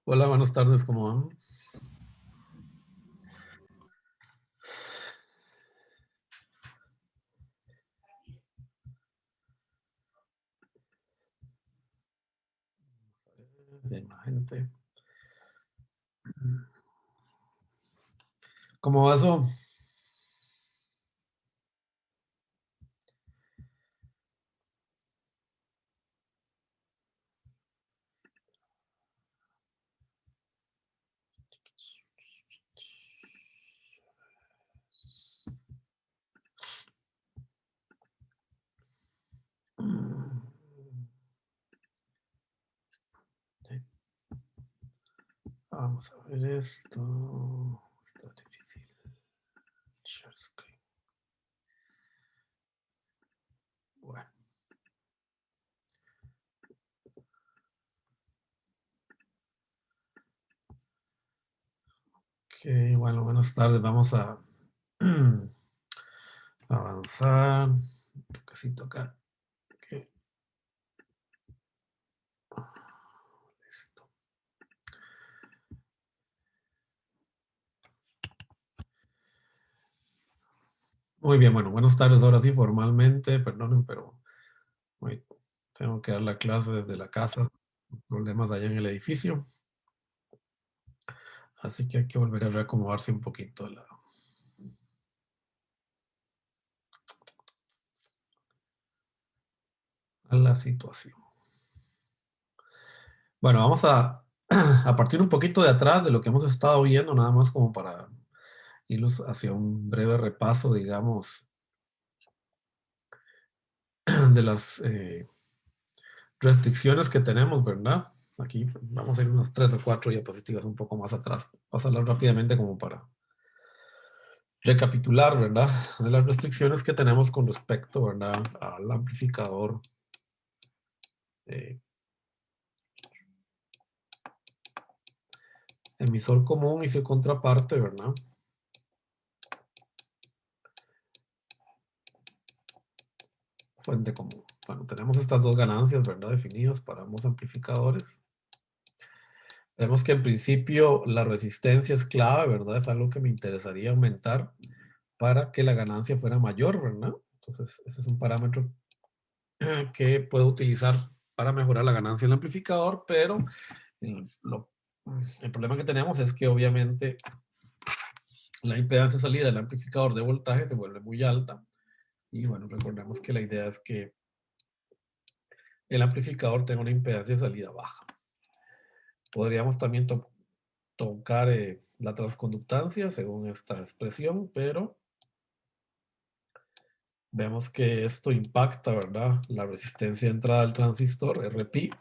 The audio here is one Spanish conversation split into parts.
Hola, buenas tardes, ¿cómo van? Bien, la gente. ¿Cómo va eso? Mm, sí, vamos a ver esto. Está difícil. Share screen. Bueno, ok, bueno, buenas tardes. Vamos a avanzar. Casi tocar. Ok, listo. Muy bien, bueno, buenas tardes. Ahora sí, formalmente, perdonen, pero hoy tengo que dar la clase desde la casa. Problemas allá en el edificio. Así que hay que volver a reacomodarse un poquito a la situación. Bueno, vamos a, a partir un poquito de atrás de lo que hemos estado viendo, nada más como para irnos hacia un breve repaso, digamos, de las restricciones que tenemos, ¿verdad? Aquí vamos a ir unas 3 o 4 diapositivas un poco más atrás. Pasarlas rápidamente como para recapitular, ¿verdad? De las restricciones que tenemos con respecto, ¿verdad? Al amplificador eh, emisor común y su contraparte, ¿verdad? Fuente común. Bueno, tenemos estas dos ganancias, ¿verdad? Definidas para ambos amplificadores. Vemos que en principio la resistencia es clave, ¿verdad? Es algo que me interesaría aumentar para que la ganancia fuera mayor, ¿verdad? Entonces, ese es un parámetro que puedo utilizar para mejorar la ganancia del amplificador, pero el, lo- el problema que tenemos es que obviamente la impedancia salida del amplificador de voltaje se vuelve muy alta. Y bueno, recordemos que la idea es que el amplificador tenga una impedancia de salida baja. Podríamos también tocar la transconductancia según esta expresión, pero vemos que esto impacta, ¿verdad? La resistencia de entrada del transistor, RP,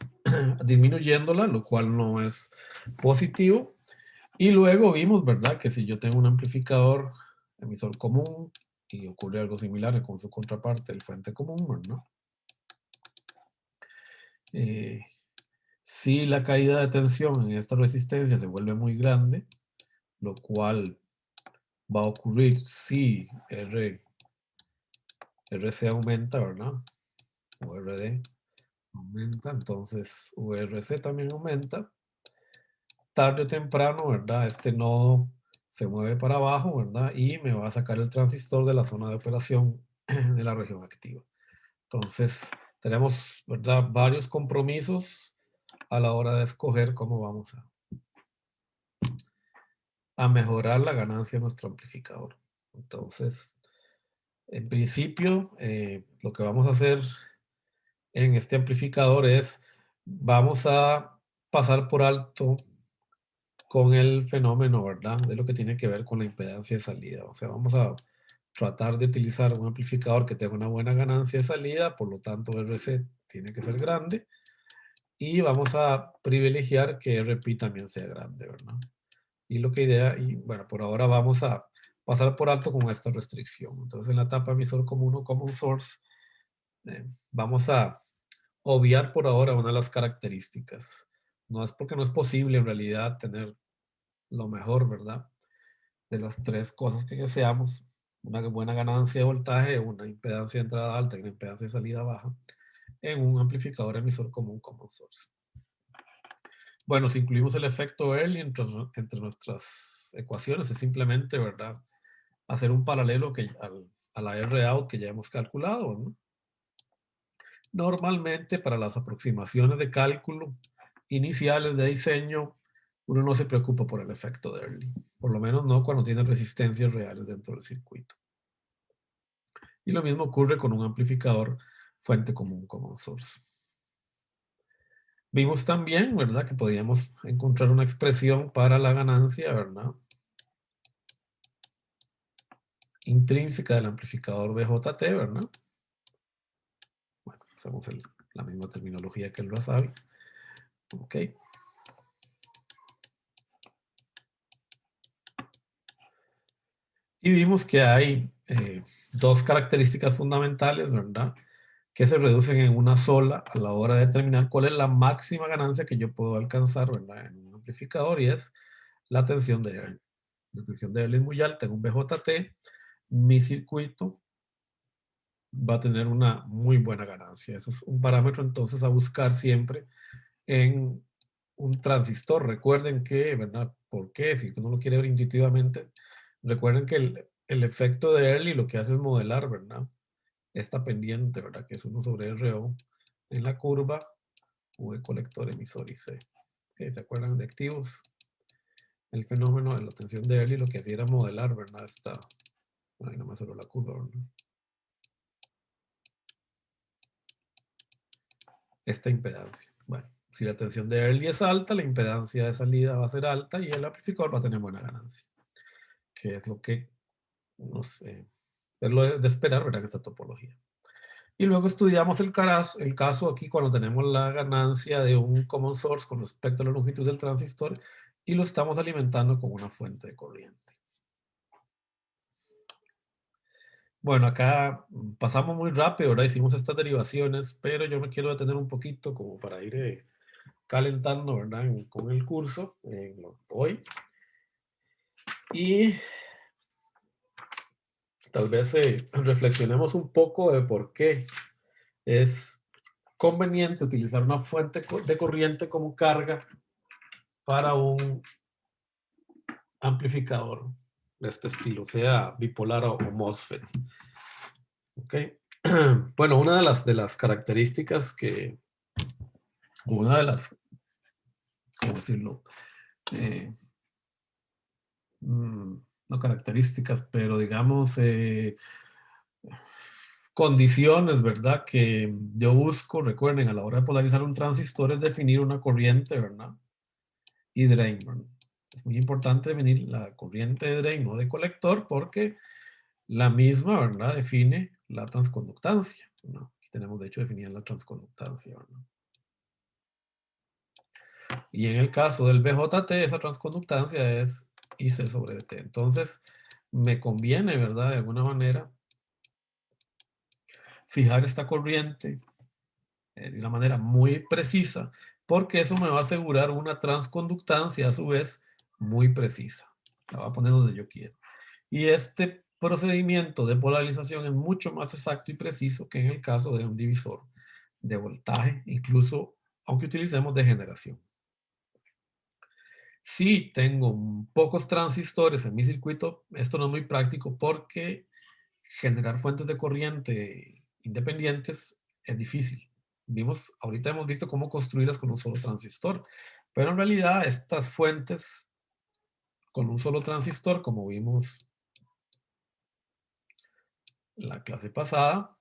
disminuyéndola, lo cual no es positivo. Y luego vimos, ¿verdad? Que si yo tengo un amplificador emisor común y ocurre algo similar con su contraparte, el fuente común, ¿verdad? Eh, si la caída de tensión en esta resistencia se vuelve muy grande, lo cual va a ocurrir si RC aumenta, ¿verdad? O RD aumenta, entonces URC también aumenta. Tarde o temprano, ¿verdad? Este nodo se mueve para abajo, ¿verdad? Y me va a sacar el transistor de la zona de operación de la región activa. Entonces, tenemos, ¿verdad? Varios compromisos a la hora de escoger cómo vamos a mejorar la ganancia de nuestro amplificador. Entonces, en principio, lo que vamos a hacer en este amplificador es, vamos a pasar por alto con el fenómeno, ¿verdad? De lo que tiene que ver con la impedancia de salida. O sea, vamos a tratar de utilizar un amplificador que tenga una buena ganancia de salida, por lo tanto RC tiene que ser grande, y vamos a privilegiar que RP también sea grande, ¿verdad? Y lo que idea, y bueno, por ahora vamos a pasar por alto con esta restricción. Entonces, en la etapa emisor común o common source, vamos a obviar por ahora una de las características. No es porque no es posible en realidad tener lo mejor, ¿verdad? De las tres cosas que deseamos, una buena ganancia de voltaje, una impedancia de entrada alta y una impedancia de salida baja, en un amplificador emisor común common source. Bueno, si incluimos el efecto Early entre nuestras ecuaciones, es simplemente, ¿verdad?, hacer un paralelo a la R out que ya hemos calculado, ¿no? Normalmente, para las aproximaciones de cálculo iniciales de diseño, uno no se preocupa por el efecto de Early, por lo menos no cuando tiene resistencias reales dentro del circuito. Y lo mismo ocurre con un amplificador fuente común common source. Vimos también, ¿verdad?, que podíamos encontrar una expresión para la ganancia, ¿verdad?, intrínseca del amplificador BJT, ¿verdad? Bueno, usamos la misma terminología que el Razavi. Ok. Y vimos que hay dos características fundamentales, ¿verdad?, que se reducen en una sola a la hora de determinar cuál es la máxima ganancia que yo puedo alcanzar, ¿verdad?, en un amplificador, y es la tensión de Early. La tensión de Early es muy alta en un BJT, mi circuito va a tener una muy buena ganancia. Ese es un parámetro entonces a buscar siempre en un transistor. Recuerden que, ¿verdad? ¿Por qué? Si uno lo quiere ver intuitivamente, recuerden que el efecto de Early lo que hace es modelar, ¿verdad?, esta pendiente, ¿verdad?, que es 1 sobre RO en la curva V colector, emisor y C. ¿Okay? ¿Se acuerdan de activos? El fenómeno de la tensión de Early lo que hacía era modelar, ¿verdad? Ahí nomás solo la curva, ¿verdad?, esta impedancia. Bueno, si la tensión de Early es alta, la impedancia de salida va a ser alta y el amplificador va a tener buena ganancia, que es lo que es lo de esperar, ¿verdad?, en esta topología. Y luego estudiamos el caso aquí cuando tenemos la ganancia de un common source con respecto a la longitud del transistor y lo estamos alimentando con una fuente de corriente. Bueno, acá pasamos muy rápido, ¿verdad? Hicimos estas derivaciones, pero yo me quiero detener un poquito como para ir calentando, ¿verdad?, con el curso hoy. Y tal vez reflexionemos un poco de por qué es conveniente utilizar una fuente de corriente como carga para un amplificador de este estilo, sea bipolar o MOSFET. ¿Ok? Bueno, una de las características una de las, ¿cómo decirlo? Eh, no características, pero digamos, condiciones, ¿verdad?, que yo busco, recuerden, a la hora de polarizar un transistor es definir una corriente, ¿verdad?, y drain, ¿verdad? Es muy importante definir la corriente de drain, no de colector, porque la misma, ¿verdad?, define la transconductancia, ¿no? Aquí tenemos, de hecho, definida la transconductancia, ¿verdad? Y en el caso del BJT, esa transconductancia es IC sobre T. Entonces, me conviene, ¿verdad?, de alguna manera, fijar esta corriente de una manera muy precisa, porque eso me va a asegurar una transconductancia, a su vez, muy precisa. La voy a poner donde yo quiero. Y este procedimiento de polarización es mucho más exacto y preciso que en el caso de un divisor de voltaje, incluso aunque utilicemos degeneración. Si tengo pocos transistores en mi circuito, esto no es muy práctico porque generar fuentes de corriente independientes es difícil. Ahorita hemos visto cómo construirlas con un solo transistor, pero en realidad estas fuentes con un solo transistor, como vimos en la clase pasada,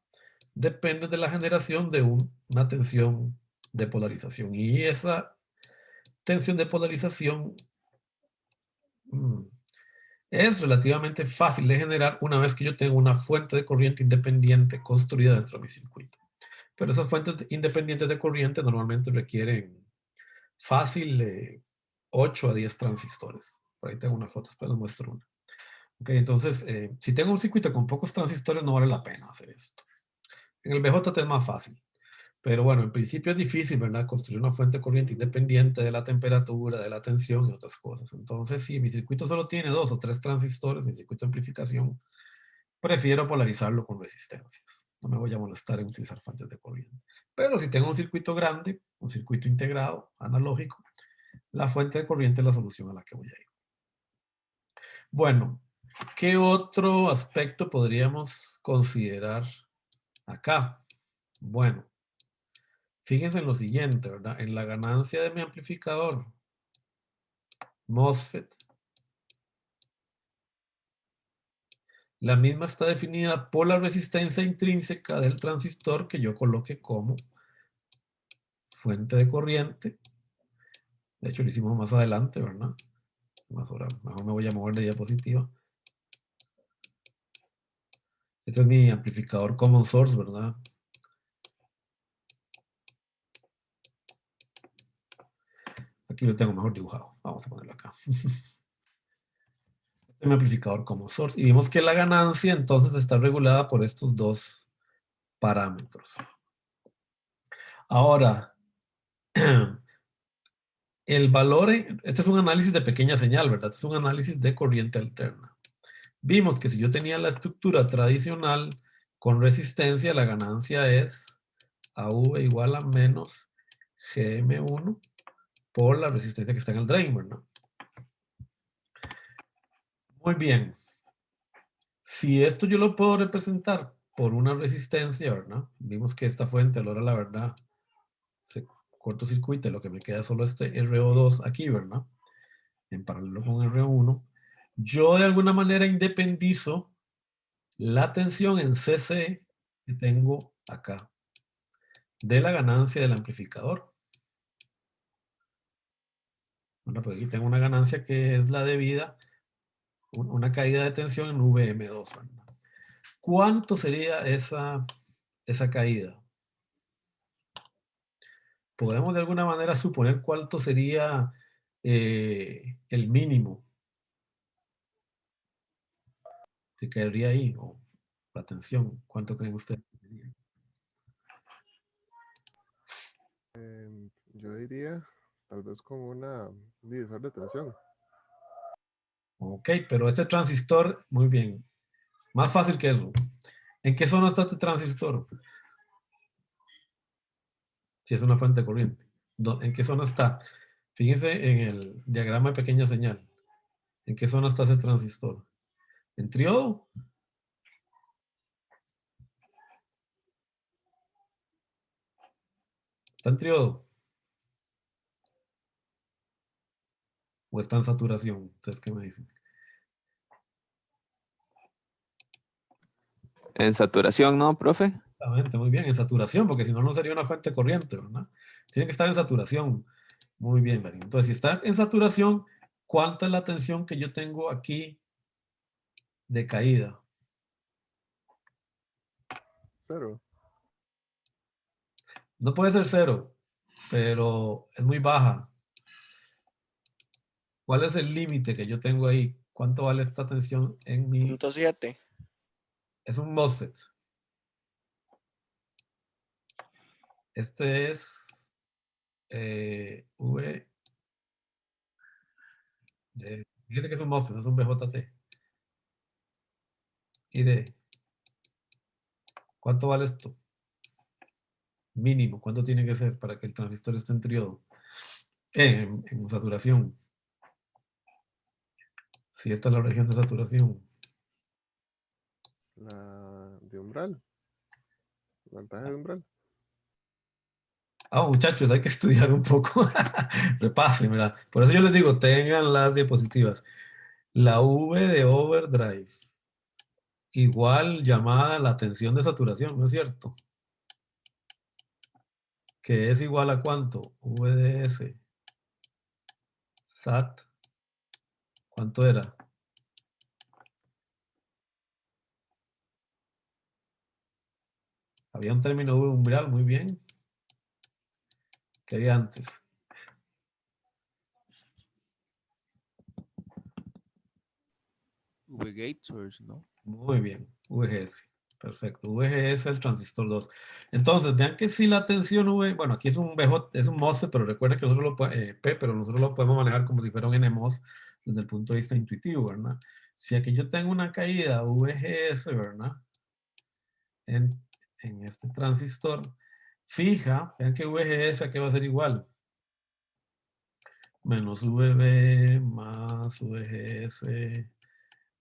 dependen de la generación de una tensión de polarización. Y esa tensión de polarización mm, es relativamente fácil de generar una vez que yo tengo una fuente de corriente independiente construida dentro de mi circuito. Pero esas fuentes independientes de corriente normalmente requieren fácil 8 a 10 transistores. Por ahí tengo una foto, después les muestro una. Okay, entonces, si tengo un circuito con pocos transistores, no vale la pena hacer esto. En el BJT es más fácil. Pero bueno, en principio es difícil, ¿verdad?, construir una fuente de corriente independiente de la temperatura, de la tensión y otras cosas. Entonces, si mi circuito solo tiene 2 o 3 transistores, mi circuito de amplificación, prefiero polarizarlo con resistencias. No me voy a molestar en utilizar fuentes de corriente. Pero si tengo un circuito grande, un circuito integrado, analógico, La fuente de corriente es la solución a la que voy a ir. Bueno, ¿qué otro aspecto podríamos considerar acá? Bueno, fíjense en lo siguiente, ¿verdad? En la ganancia de mi amplificador MOSFET, la misma está definida por la resistencia intrínseca del transistor que yo coloque como fuente de corriente. De hecho, lo hicimos más adelante, ¿verdad? Más ahora, mejor me voy a mover de diapositiva. Este es mi amplificador Common Source, ¿verdad? Aquí lo tengo mejor dibujado. Vamos a ponerlo acá. Este es mi amplificador Common Source. Y vimos que la ganancia entonces está regulada por estos dos parámetros. Ahora, el valor, este es un análisis de pequeña señal, ¿verdad? Este es un análisis de corriente alterna. Vimos que si yo tenía la estructura tradicional con resistencia, la ganancia es AV igual a menos GM1 por la resistencia que está en el drain, ¿verdad? Muy bien. Si esto yo lo puedo representar por una resistencia, ¿verdad? Vimos que esta fuente, a la hora de la verdad, se cortocircuita, lo que me queda solo este RO2 aquí, ¿verdad? En paralelo con RO1. Yo de alguna manera independizo la tensión en CC que tengo acá de la ganancia del amplificador. Bueno, pues aquí tengo una ganancia que es la debida, una caída de tensión en VM2, ¿verdad? ¿Cuánto sería esa caída? Podemos de alguna manera suponer cuánto sería el mínimo que caería ahí, o la tensión. ¿Cuánto creen ustedes? Yo diría, tal vez con una divisor de tensión. Ok, pero ese transistor, muy bien. Más fácil que eso. ¿En qué zona está este transistor? Si es una fuente de corriente. ¿En qué zona está? Fíjense en el diagrama de pequeña señal. ¿En qué zona está ese transistor? ¿En triodo? ¿Está en triodo? ¿O está en saturación? Entonces, ¿qué me dicen? En saturación, ¿no, profe? Exactamente, muy bien, en saturación, porque si no, no sería una fuente de corriente, ¿verdad? Tiene que estar en saturación. Muy bien, Darío. Entonces, si está en saturación, ¿cuánta es la tensión que yo tengo aquí de caída? Cero. No puede ser cero, pero es muy baja. ¿Cuál es el límite que yo tengo ahí? ¿Cuánto vale esta tensión en mi...? Punto 7. Es un MOSFET. Este es V... Fíjate que es un MOSFET, no es un BJT. Y de... ¿Cuánto vale esto? Mínimo. ¿Cuánto tiene que ser para que el transistor esté en triodo? En saturación. Si esta es la región de saturación. La de umbral. Voltaje de umbral. Muchachos, hay que estudiar un poco. Repasen, ¿verdad? Por eso yo les digo, tengan las diapositivas. La V de overdrive, igual llamada la tensión de saturación, ¿no es cierto? Que es igual a ¿cuánto? VDS. SAT. ¿Cuánto era? Había un término V umbral, muy bien. ¿Qué había antes? V-gate source, ¿no? Muy bien, VGS. Perfecto, VGS es el transistor 2. Entonces, vean que si la tensión V, bueno, aquí es un BJ, es un MOSFET, pero recuerden que nosotros P, pero nosotros lo podemos manejar como si fuera un NMOS desde el punto de vista intuitivo, ¿verdad? Si aquí yo tengo una caída VGS, ¿verdad? En, en este transistor, fija, vean que VGS aquí va a ser igual. menos VB más VGS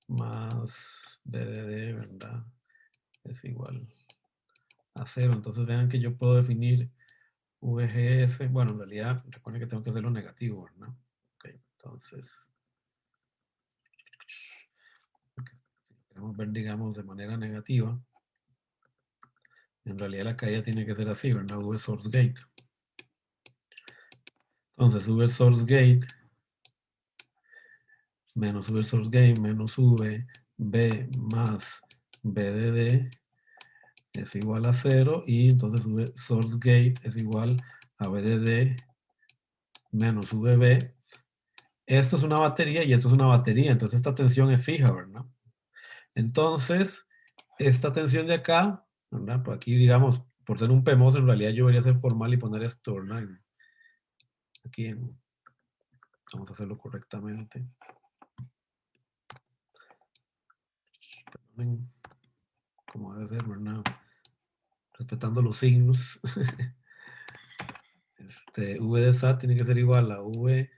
más BDD, ¿verdad? Es igual a 0. Entonces vean que yo puedo definir VGS. Bueno, en realidad, recuerden que tengo que hacerlo negativo, ¿verdad? Ok, entonces, si queremos ver, digamos, de manera negativa, en realidad la caída tiene que ser así, ¿verdad? V source gate. Entonces, V source gate menos V source gate menos V, B más BDD es igual a 0 y entonces V source gate es igual a BDD menos VB. Esto es una batería y esto es una batería, entonces esta tensión es fija, ¿verdad? Entonces, esta tensión de acá, ¿verdad? Pues aquí, digamos, por ser un PMOS, en realidad yo debería ser formal y poner esto, ¿verdad? Aquí, vamos a hacerlo correctamente. Perdonen, como debe ser, ¿verdad? Respetando los signos. V de SAT tiene que ser igual a V,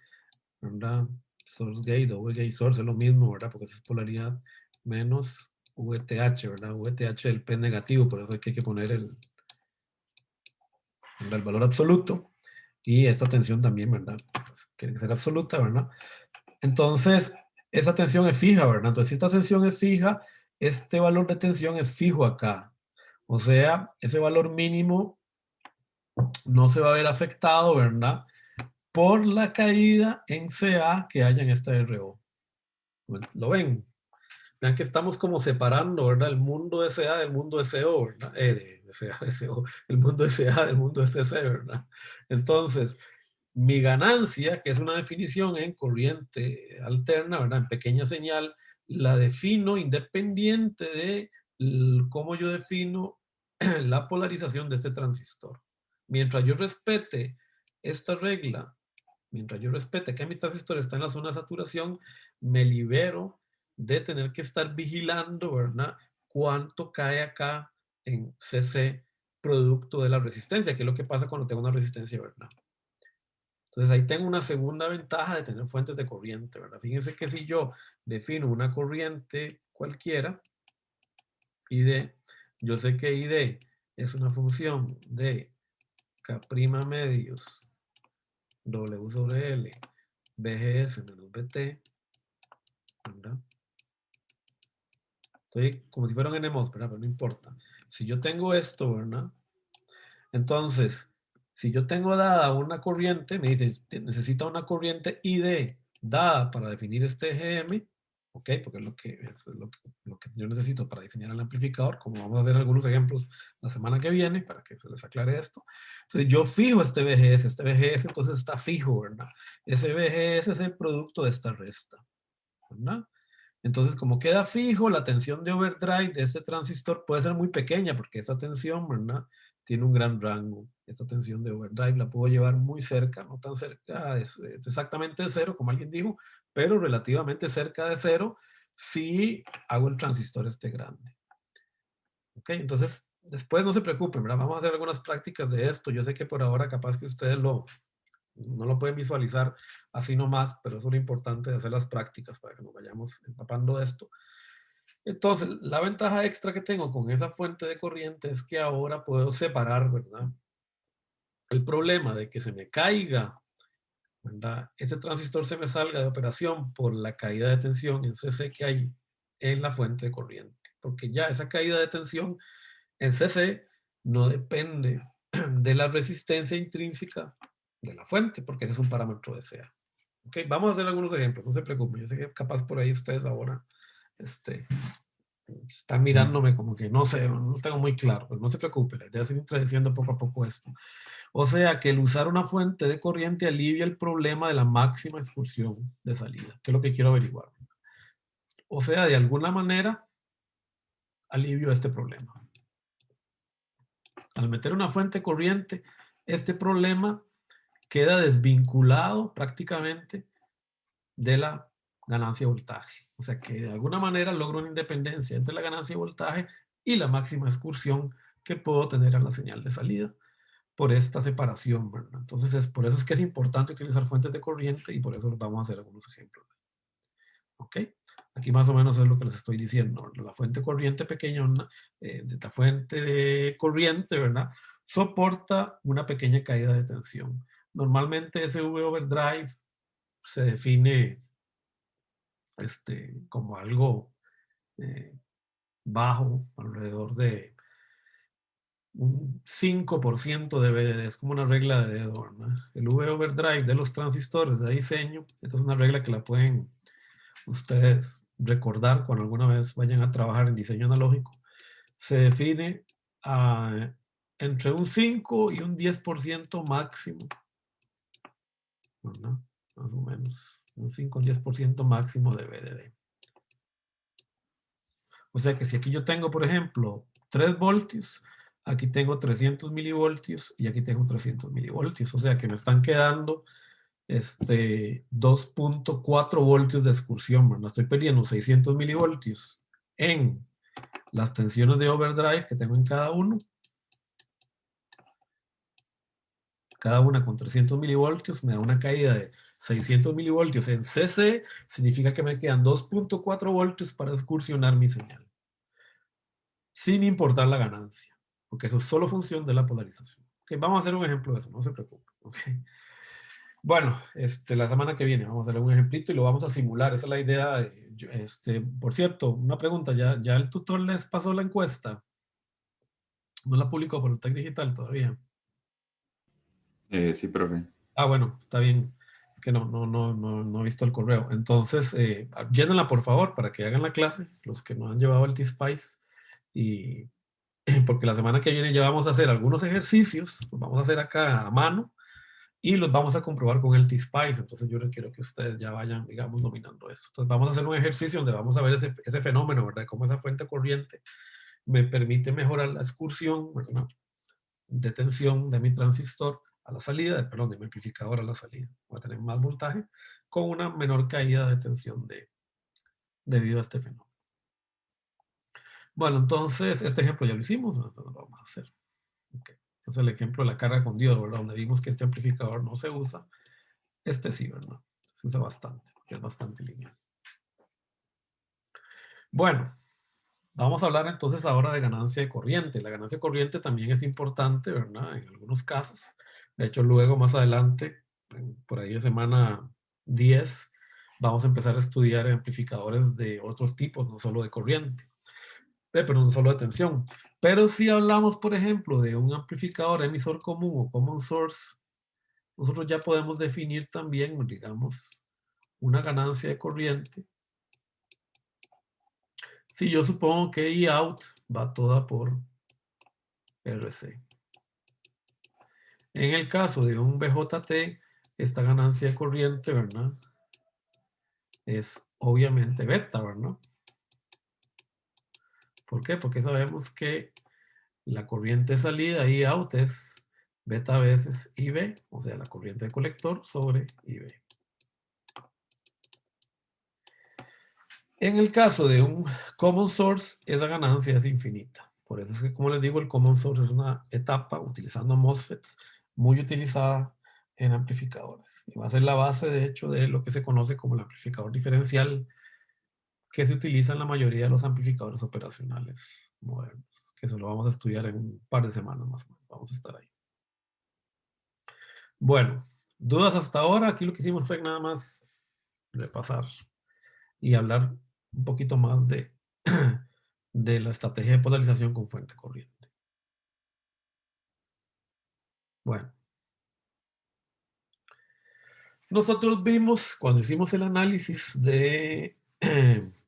¿verdad? Source gate o V gate source es lo mismo, ¿verdad? Porque es polaridad menos VTH, ¿verdad? VTH el P negativo, por eso hay que poner el valor absoluto. Y esta tensión también, ¿verdad? Pues tiene que ser absoluta, ¿verdad? Entonces, esa tensión es fija, ¿verdad? Entonces, si esta tensión es fija, este valor de tensión es fijo acá. O sea, ese valor mínimo no se va a ver afectado, ¿verdad? Por la caída en CA que haya en esta RO. ¿Lo ven? Vean que estamos como separando, ¿verdad? El mundo SA del mundo SO, ¿verdad? De SA, SO, el mundo SA del mundo SC, ¿verdad? Entonces, mi ganancia, que es una definición en corriente alterna, ¿verdad? En pequeña señal, la defino independiente de cómo yo defino la polarización de este transistor. Mientras yo respete esta regla, mientras yo respete que mi transistor está en la zona de saturación, me libero de tener que estar vigilando, ¿verdad? Cuánto cae acá en CC producto de la resistencia, que es lo que pasa cuando tengo una resistencia, ¿verdad? Entonces ahí tengo una segunda ventaja de tener fuentes de corriente, ¿verdad? Fíjense que si yo defino una corriente cualquiera, ID, yo sé que ID es una función de K' medios W sobre L BGS menos BT, ¿verdad? Estoy como si fuera un NMOS, ¿verdad? Pero no importa. Si yo tengo esto, ¿verdad? Entonces, si yo tengo dada una corriente, me dicen, necesita una corriente ID dada para definir este GM, ¿ok? Porque es lo que yo necesito para diseñar el amplificador, como vamos a hacer algunos ejemplos la semana que viene, para que se les aclare esto. Entonces, yo fijo este VGS entonces está fijo, ¿verdad? Ese VGS es el producto de esta resta, ¿verdad? Entonces, como queda fijo, la tensión de overdrive de este transistor puede ser muy pequeña, porque esa tensión, ¿verdad? Tiene un gran rango. Esta tensión de overdrive la puedo llevar muy cerca, no tan cerca, es exactamente de cero, como alguien dijo, pero relativamente cerca de cero si hago el transistor este grande. ¿Ok? Entonces, después no se preocupen, ¿verdad? Vamos a hacer algunas prácticas de esto. Yo sé que por ahora capaz que ustedes no lo pueden visualizar así nomás, pero eso es lo importante de hacer las prácticas para que nos vayamos empapando de esto. Entonces, la ventaja extra que tengo con esa fuente de corriente es que ahora puedo separar, ¿verdad? El problema de que se me caiga, ¿verdad? Ese transistor se me salga de operación por la caída de tensión en CC que hay en la fuente de corriente. Porque ya esa caída de tensión en CC no depende de la resistencia intrínseca de la fuente, porque ese es un parámetro de CA. ¿Ok? Vamos a hacer algunos ejemplos, no se preocupen. Yo sé que capaz por ahí ustedes ahora están mirándome como que no sé, no lo tengo muy claro, pero no se preocupen, les voy a ir introduciendo poco a poco esto. O sea que el usar una fuente de corriente alivia el problema de la máxima excursión de salida, que es lo que quiero averiguar. O sea, de alguna manera, alivio este problema. Al meter una fuente corriente, este problema queda desvinculado prácticamente de la ganancia de voltaje. O sea que de alguna manera logro una independencia entre la ganancia de voltaje y la máxima excursión que puedo tener en la señal de salida. por esta separación, ¿verdad? Entonces, por eso es que es importante utilizar fuentes de corriente y por eso les vamos a hacer algunos ejemplos. ¿Ok? Aquí más o menos es lo que les estoy diciendo, ¿verdad? La fuente corriente pequeña, la fuente de corriente, ¿verdad? Soporta una pequeña caída de tensión. Normalmente ese V overdrive se define como algo bajo, alrededor de un 5% de BDD, es como una regla de dedo, ¿verdad? El V overdrive de los transistores de diseño, esta es una regla que la pueden ustedes recordar cuando alguna vez vayan a trabajar en diseño analógico, se define entre un 5 y un 10% máximo, ¿verdad? Más o menos, un 5 o 10% máximo de BDD. O sea que si aquí yo tengo, por ejemplo, 3 voltios, aquí tengo 300 milivoltios y aquí tengo 300 milivoltios. O sea que me están quedando 2.4 voltios de excursión, ¿verdad? Estoy perdiendo 600 milivoltios en las tensiones de overdrive que tengo en cada uno. Cada una con 300 milivoltios me da una caída de 600 milivoltios en CC, significa que me quedan 2.4 voltios para excursionar mi señal. Sin importar la ganancia, porque eso es solo función de la polarización. Okay, vamos a hacer un ejemplo de eso, no se preocupen. Okay. Bueno, la semana que viene vamos a hacer un ejemplito y lo vamos a simular, esa es la idea. Por cierto, una pregunta, ¿ya el tutor les pasó la encuesta? No la publicó por el Tech Digital todavía. Sí, profe. Ah, bueno, está bien. Es que no he visto el correo. Entonces, llénenla por favor para que hagan la clase, los que no han llevado el T-Spice. Y porque la semana que viene ya vamos a hacer algunos ejercicios, los vamos a hacer acá a mano y los vamos a comprobar con el T-Spice. Entonces yo requiero que ustedes ya vayan, digamos, dominando eso. Entonces vamos a hacer un ejercicio donde vamos a ver ese fenómeno, ¿verdad? Cómo esa fuente corriente me permite mejorar la excursión, ¿verdad?, de tensión de mi transistor a la salida, perdón, de mi amplificador a la salida. Voy a tener más voltaje con una menor caída de tensión debido a este fenómeno. Bueno, entonces, este ejemplo ya lo hicimos, entonces lo vamos a hacer. Okay. Entonces, el ejemplo de la carga con diodo, ¿verdad? Donde vimos que este amplificador no se usa. Este sí, ¿verdad? Se usa bastante, porque es bastante lineal. Bueno, vamos a hablar entonces ahora de ganancia de corriente. La ganancia de corriente también es importante, ¿verdad? En algunos casos. De hecho, luego, más adelante, por ahí de semana 10, vamos a empezar a estudiar amplificadores de otros tipos, no solo de corriente, pero no solo de tensión. Pero si hablamos, por ejemplo, de un amplificador emisor común o common source, nosotros ya podemos definir también, digamos, una ganancia de corriente. Si yo supongo que I out va toda por RC. En el caso de un BJT, esta ganancia de corriente, ¿verdad?, es obviamente beta, ¿verdad? ¿Por qué? Porque sabemos que la corriente de salida, I out, es beta veces IB, o sea, la corriente de colector sobre IB. En el caso de un common source, esa ganancia es infinita. Por eso es que, como les digo, el common source es una etapa utilizando MOSFETs muy utilizada en amplificadores. Y va a ser la base, de hecho, de lo que se conoce como el amplificador diferencial, que se utiliza en la mayoría de los amplificadores operacionales modernos, que eso lo vamos a estudiar en un par de semanas más o menos. Vamos a estar ahí. Bueno, ¿dudas hasta ahora? Aquí lo que hicimos fue nada más repasar y hablar un poquito más de la estrategia de polarización con fuente corriente. Bueno. Nosotros vimos, cuando hicimos el análisis de,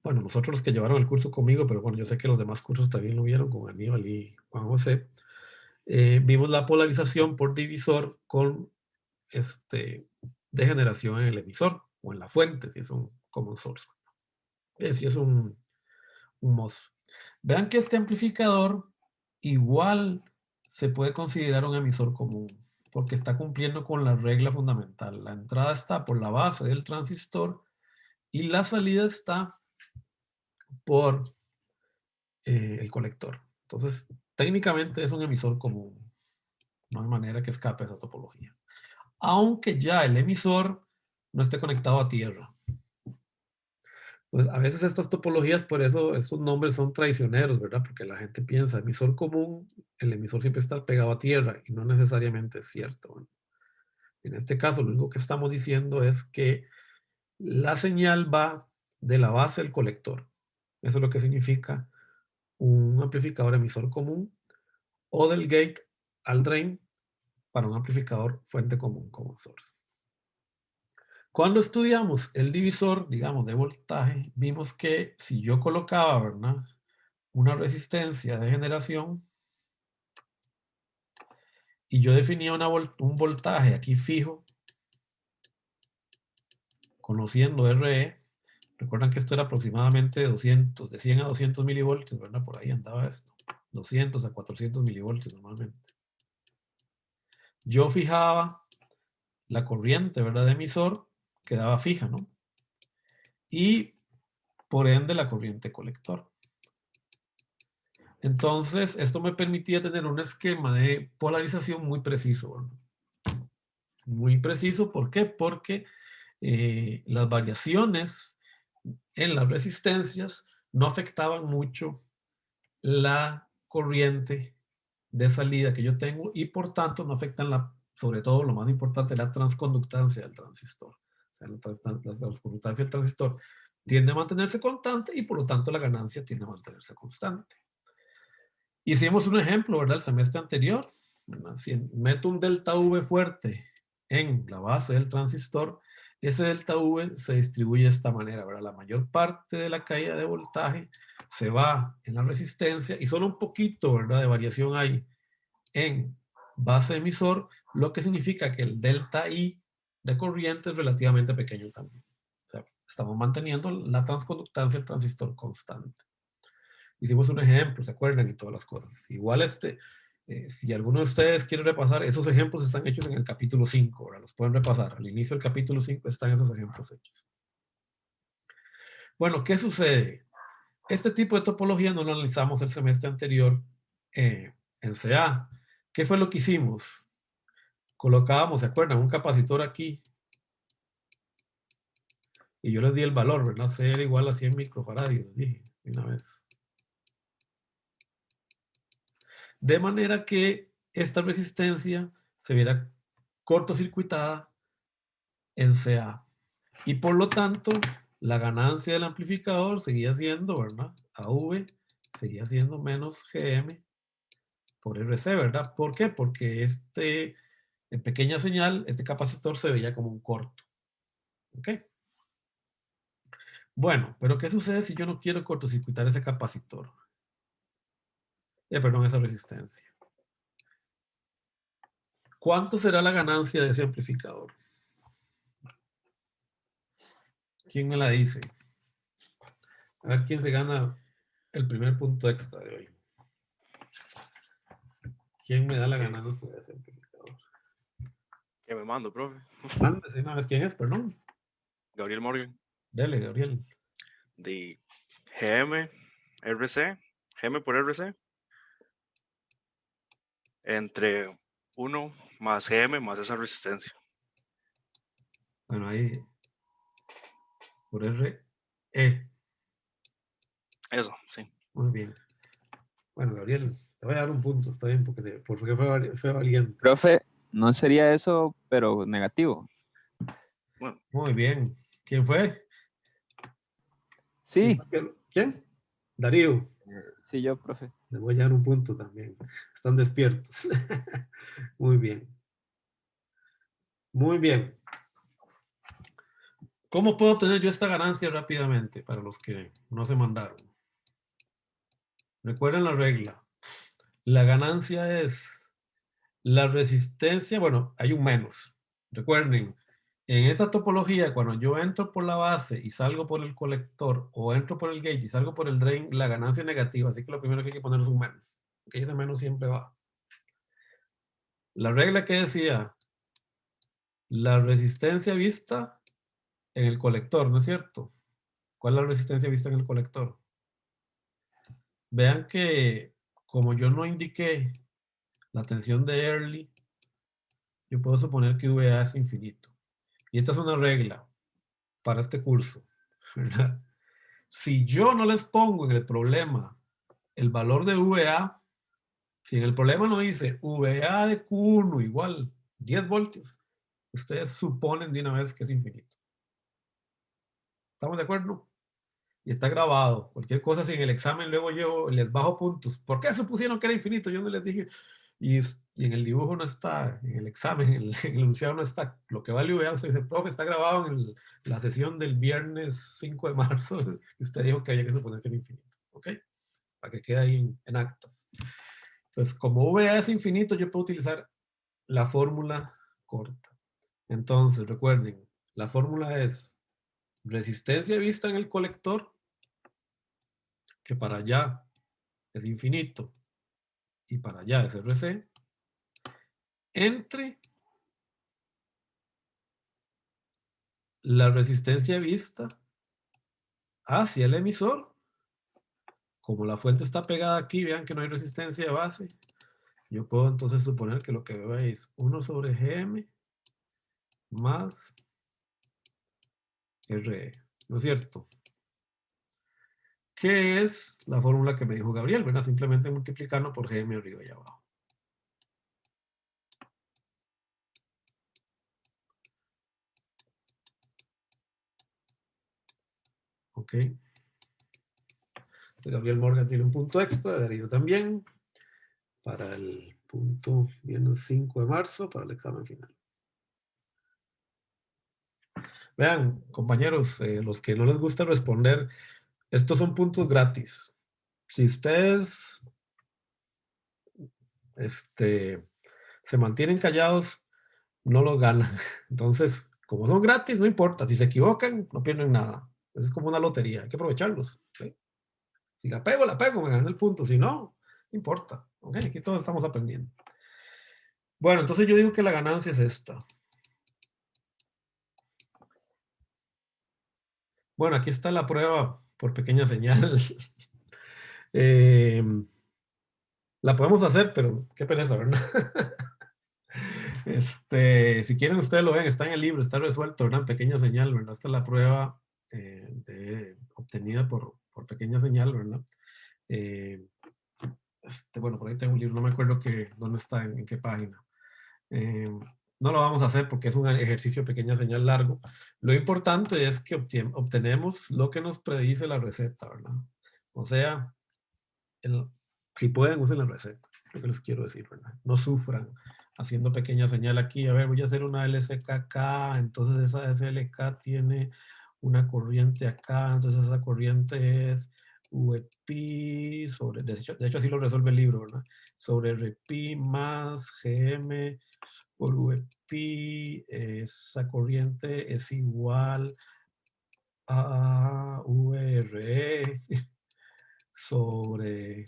bueno, nosotros los que llevaron el curso conmigo, pero bueno, yo sé que los demás cursos también lo vieron con Aníbal y Juan José, vimos la polarización por divisor con degeneración en el emisor o en la fuente, si es un common source. Si es un MOS. Vean que este amplificador igual se puede considerar un emisor común, porque está cumpliendo con la regla fundamental. La entrada está por la base del transistor y la salida está por el colector. Entonces, técnicamente es un emisor común. No hay manera que escape esa topología. Aunque ya el emisor no esté conectado a tierra. Entonces, a veces estas topologías, por eso estos nombres son traicioneros, ¿verdad? Porque la gente piensa, emisor común, el emisor siempre está pegado a tierra y no necesariamente es cierto. Bueno, en este caso, lo único que estamos diciendo es que la señal va de la base al colector. Eso es lo que significa un amplificador emisor común o del gate al drain para un amplificador fuente común como source. Cuando estudiamos el divisor, digamos, de voltaje, vimos que si yo colocaba, ¿verdad?, una resistencia de generación y yo definía un voltaje aquí fijo, conociendo RE, recuerdan que esto era aproximadamente 200, de 100 a 200 milivoltios, ¿verdad? Por ahí andaba esto, 200 a 400 milivoltios normalmente. Yo fijaba la corriente, ¿verdad?, de emisor, quedaba fija, ¿no? Y por ende la corriente colector. Entonces, esto me permitía tener un esquema de polarización muy preciso, ¿verdad? Muy preciso, ¿por qué? Porque las variaciones en las resistencias no afectaban mucho la corriente de salida que yo tengo y por tanto no afectan sobre todo lo más importante, la transconductancia del transistor. O sea, la transconductancia del transistor tiende a mantenerse constante y por lo tanto la ganancia tiende a mantenerse constante. Hicimos un ejemplo, ¿verdad? El semestre anterior, ¿verdad? Si meto un delta V fuerte en la base del transistor, ese delta V se distribuye de esta manera, ¿verdad? La mayor parte de la caída de voltaje se va en la resistencia y solo un poquito, ¿verdad?, de variación hay en base emisor, lo que significa que el delta I de corriente es relativamente pequeño también. O sea, estamos manteniendo la transconductancia del transistor constante. Hicimos un ejemplo, ¿se acuerdan? Y todas las cosas. Igual si alguno de ustedes quiere repasar, esos ejemplos están hechos en el capítulo 5, ahora los pueden repasar. Al inicio del capítulo 5 están esos ejemplos hechos. Bueno, ¿qué sucede? Este tipo de topología no lo analizamos el semestre anterior en CA. ¿Qué fue lo que hicimos? Colocábamos, ¿se acuerdan? Un capacitor aquí. Y yo les di el valor, ¿verdad? C era igual a 100 microfaradios, dije una vez. De manera que esta resistencia se viera cortocircuitada en CA. Y por lo tanto, la ganancia del amplificador seguía siendo, ¿verdad? AV seguía siendo menos GM por RC, ¿verdad? ¿Por qué? Porque en pequeña señal, este capacitor se veía como un corto. ¿Ok? Bueno, pero ¿qué sucede si yo no quiero cortocircuitar ese capacitor? Perdón, esa resistencia. ¿Cuánto será la ganancia de ese amplificador? ¿Quién me la dice? A ver quién se gana el primer punto extra de hoy. ¿Quién me da la ganancia de ese amplificador? ¿Qué me mando, profe? Mándese una vez. ¿Quién es? Perdón. Gabriel Morgan. Dele, Gabriel. De GM, RC, GM por RC. Entre 1 más GM más esa resistencia. Bueno, ahí. Por R. E. Eso, sí. Muy bien. Bueno, Gabriel, te voy a dar un punto, está bien, porque fue valiente. Profe, no sería eso, pero negativo. Bueno, Muy bien. ¿Quién fue? Sí, ¿Quién? Darío. sí, yo, profe. Les voy a dar un punto también. Están despiertos. Muy bien. Muy bien. ¿Cómo puedo obtener yo esta ganancia rápidamente para los que no se mandaron? Recuerden la regla. La ganancia es la resistencia, bueno, hay un menos. Recuerden, en esta topología, cuando yo entro por la base y salgo por el colector, o entro por el gate y salgo por el drain, la ganancia es negativa, así que lo primero que hay que poner es un menos, porque ese menos siempre va. La regla que decía, la resistencia vista en el colector, ¿no es cierto? ¿Cuál es la resistencia vista en el colector? Vean que como yo no indiqué la tensión de Early yo puedo suponer que VA es infinito. Y esta es una regla para este curso, ¿verdad? Si yo no les pongo en el problema el valor de VA, si en el problema no dice VA de Q1 igual 10 voltios, ustedes suponen de una vez que es infinito. ¿Estamos de acuerdo? Y está grabado. Cualquier cosa, si en el examen luego yo les bajo puntos. ¿Por qué supusieron que era infinito? Yo no les dije. Y en el dibujo no está, en el examen, en el enunciado no está. Lo que vale VA, se dice, profe, está grabado en la sesión del viernes 5 de marzo. Y usted dijo que había que suponer que era infinito. ¿Ok? Para que quede ahí en actas. Entonces, como VA es infinito, yo puedo utilizar la fórmula corta. Entonces, recuerden, la fórmula es resistencia vista en el colector, que para allá es infinito y para allá es RC, entre la resistencia vista hacia el emisor. Como la fuente está pegada aquí, vean que no hay resistencia de base, yo puedo entonces suponer que lo que veo es 1 sobre GM más RE, ¿no es cierto? Que es la fórmula que me dijo Gabriel, ¿verdad? Simplemente multiplicando por GM arriba y abajo. Ok. Gabriel Morgan tiene un punto extra, Darío también, para el punto viernes 5 de marzo, para el examen final. Vean, compañeros, los que no les gusta responder, estos son puntos gratis. Si ustedes se mantienen callados, no los ganan. Entonces, como son gratis, no importa. Si se equivocan, no pierden nada. Es como una lotería, hay que aprovecharlos. ¿Sí? Si la pego, me gano el punto. Si no, no importa. ¿Okay? Aquí todos estamos aprendiendo. Bueno, entonces yo digo que la ganancia es esta. Bueno, aquí está la prueba por pequeña señal. La podemos hacer, pero qué pereza, ¿verdad? Si quieren, ustedes lo ven, está en el libro, está resuelto, ¿verdad? Pequeña señal, ¿verdad? Esta es la prueba obtenida por pequeña señal, ¿verdad? Bueno, por ahí tengo un libro, no me acuerdo dónde está, en qué página. No lo vamos a hacer porque es un ejercicio pequeña señal largo. Lo importante es que obtenemos lo que nos predice la receta, ¿verdad? O sea, si pueden, usen la receta, lo que les quiero decir, ¿verdad? No sufran haciendo pequeña señal aquí. A ver, voy a hacer una LSK, entonces esa SLK tiene una corriente acá, entonces esa corriente es VP sobre, de hecho así lo resuelve el libro, ¿verdad? Sobre RP más GM por VP, esa corriente es igual a VRE sobre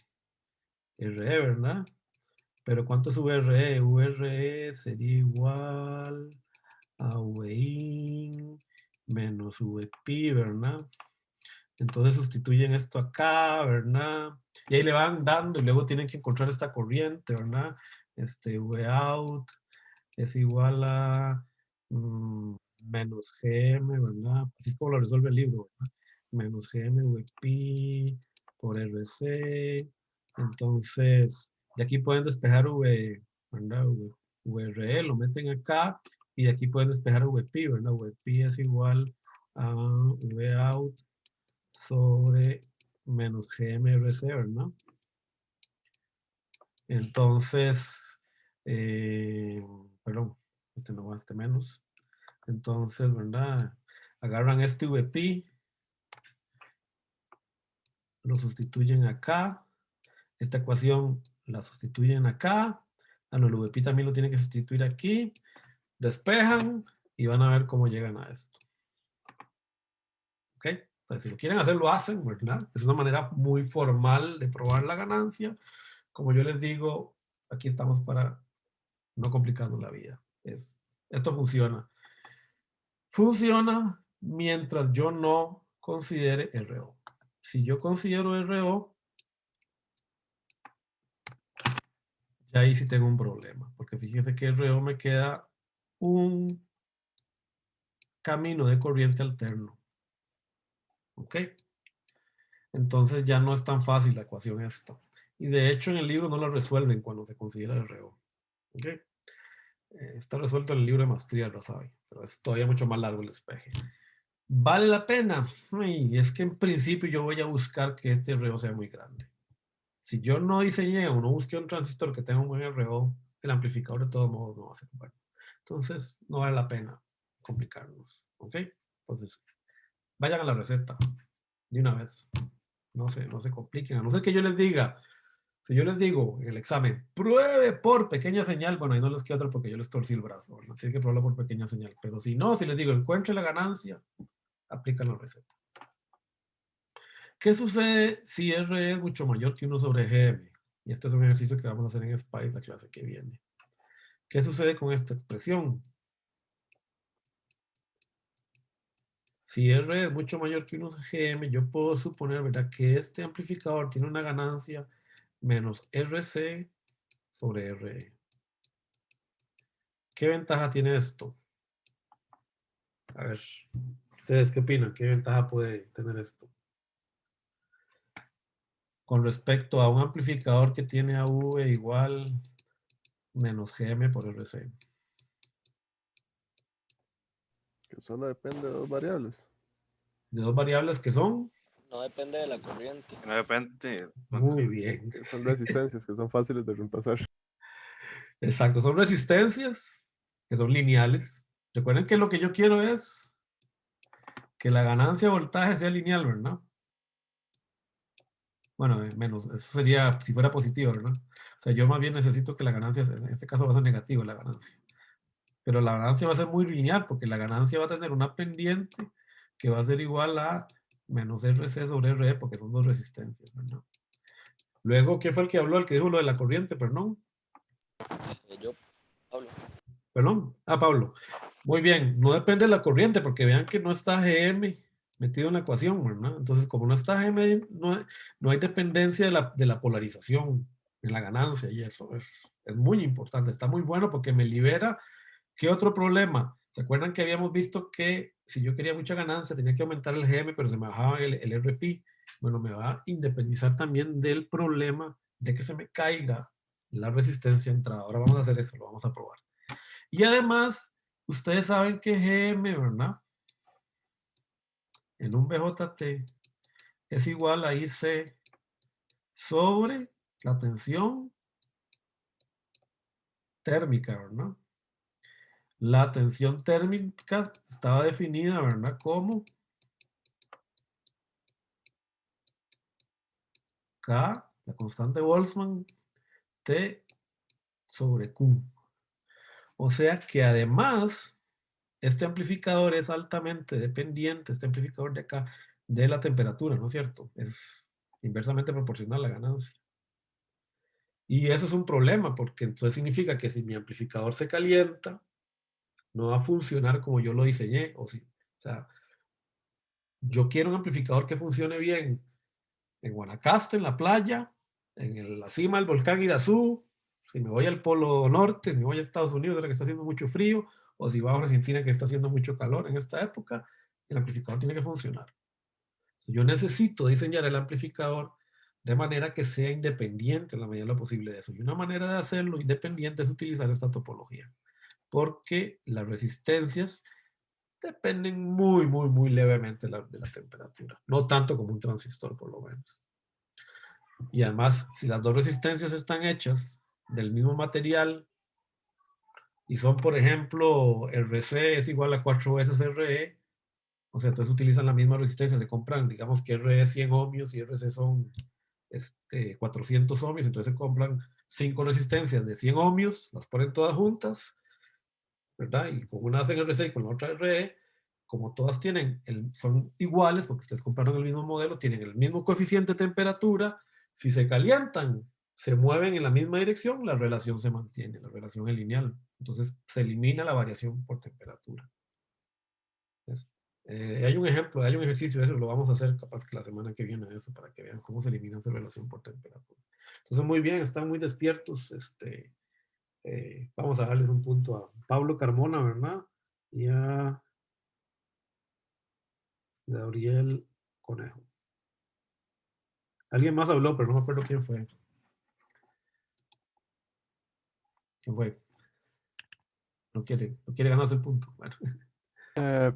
RE, ¿verdad? Pero ¿cuánto es VRE? VRE sería igual a VIN menos VP, ¿verdad? Entonces sustituyen esto acá, ¿verdad? Y ahí le van dando y luego tienen que encontrar esta corriente, ¿verdad? Vout es igual a menos GM, ¿verdad? Así es como lo resuelve el libro, ¿verdad? Menos GM VP por RC. Entonces, de aquí pueden despejar ¿verdad? VRE, lo meten acá y de aquí pueden despejar VP, ¿verdad? VP es igual a Vout sobre menos GMRC, ¿verdad? Entonces, perdón, no va, menos. Entonces, ¿verdad? Agarran este VP, lo sustituyen acá, esta ecuación la sustituyen acá, el VP también lo tienen que sustituir aquí, despejan y van a ver cómo llegan a esto. ¿Ok? Entonces, si lo quieren hacer, lo hacen, ¿verdad? Es una manera muy formal de probar la ganancia. Como yo les digo, aquí estamos para no complicarnos la vida. Esto funciona. Funciona mientras yo no considere RO. Si yo considero RO, ya ahí sí tengo un problema, porque fíjense que RO me queda un camino de corriente alterno. ¿Ok? Entonces ya no es tan fácil la ecuación esta. Y de hecho en el libro no la resuelven cuando se considera RO. ¿Ok? Está resuelto en el libro de maestría, lo sabe, pero es todavía mucho más largo el despeje. ¿Vale la pena? Ay, es que en principio yo voy a buscar que este RO sea muy grande. Si yo no diseñé o no busqué un transistor que tenga un buen RO, el amplificador de todos modos no va a ser bueno. Entonces, no vale la pena complicarnos. ¿Ok? Entonces, vayan a la receta de una vez. No se compliquen. A no ser que yo les diga, si yo les digo en el examen, pruebe por pequeña señal, bueno, ahí no les queda otra porque yo les torcí el brazo. No tiene que probarlo por pequeña señal. Pero si no, si les digo, encuentre la ganancia, aplican la receta. ¿Qué sucede si R es mucho mayor que 1 sobre GM? Y este es un ejercicio que vamos a hacer en SPICE la clase que viene. ¿Qué sucede con esta expresión? Si R es mucho mayor que 1 GM, yo puedo suponer, ¿verdad?, que este amplificador tiene una ganancia menos RC sobre RE. ¿Qué ventaja tiene esto? A ver, ¿ustedes qué opinan? ¿Qué ventaja puede tener esto? Con respecto a un amplificador que tiene AV igual menos GM por RC. Que solo depende de dos variables. De dos variables que son. No depende de la corriente. No depende. Muy bien. Que son resistencias que son fáciles de reemplazar. Exacto, son resistencias que son lineales. Recuerden que lo que yo quiero es que la ganancia de voltaje sea lineal, ¿verdad? Bueno, menos, eso sería si fuera positivo, ¿verdad? O sea, yo más bien necesito que la ganancia, en este caso va a ser negativo la ganancia. Pero la ganancia va a ser muy lineal porque la ganancia va a tener una pendiente que va a ser igual a menos RC sobre RE porque son dos resistencias, ¿verdad? Luego, ¿qué fue el que habló? El que dijo lo de la corriente, perdón. Yo, Pablo. Perdón. Ah, Pablo. Muy bien. No depende de la corriente porque vean que no está GM metido en la ecuación, ¿verdad? Entonces, como no está GM, no hay dependencia de la polarización en la ganancia y eso es muy importante. Está muy bueno porque me libera. ¿Qué otro problema? ¿Se acuerdan que habíamos visto que si yo quería mucha ganancia tenía que aumentar el GM, pero se me bajaba el RP? Bueno, me va a independizar también del problema de que se me caiga la resistencia de entrada. Ahora vamos a hacer eso, lo vamos a probar. Y además, ustedes saben que GM, ¿verdad? En un BJT es igual a IC sobre la tensión térmica, ¿verdad? La tensión térmica estaba definida, ¿verdad? Como K, la constante Boltzmann, T sobre Q. O sea que además, este amplificador es altamente dependiente, este amplificador de acá, de la temperatura, ¿no es cierto? Es inversamente proporcional a la ganancia. Y eso es un problema, porque entonces significa que si mi amplificador se calienta, no va a funcionar como yo lo diseñé. O sea, yo quiero un amplificador que funcione bien en Guanacaste, en la playa, en la cima del volcán Irazú, si me voy al Polo Norte, me voy a Estados Unidos, ahora que está haciendo mucho frío, o si voy a Argentina, que está haciendo mucho calor en esta época, el amplificador tiene que funcionar. Yo necesito diseñar el amplificador de manera que sea independiente en la medida de lo posible de eso. Y una manera de hacerlo independiente es utilizar esta topología, porque las resistencias dependen muy, muy, muy levemente de la temperatura, no tanto como un transistor por lo menos. Y además, si las dos resistencias están hechas del mismo material y son, por ejemplo, RC es igual a 4 veces RE, o sea, entonces utilizan la misma resistencia, se compran, digamos que RE es 100 ohmios y RC son 400 ohmios, entonces se compran 5 resistencias de 100 ohmios, las ponen todas juntas, ¿verdad? Y con una hacen RC y con la otra RE, como todas son iguales, porque ustedes compraron el mismo modelo, tienen el mismo coeficiente de temperatura, si se calientan, se mueven en la misma dirección, la relación se mantiene, la relación es lineal. Entonces se elimina la variación por temperatura. Hay un ejemplo, hay un ejercicio de eso, lo vamos a hacer capaz que la semana que viene eso, para que vean cómo se elimina esa relación por temperatura. Entonces muy bien, están muy despiertos, Vamos a darles un punto a Pablo Carmona, ¿verdad? Y a Gabriel Conejo. Alguien más habló, pero no me acuerdo quién fue. ¿Quién fue? No quiere ganarse el punto. Bueno,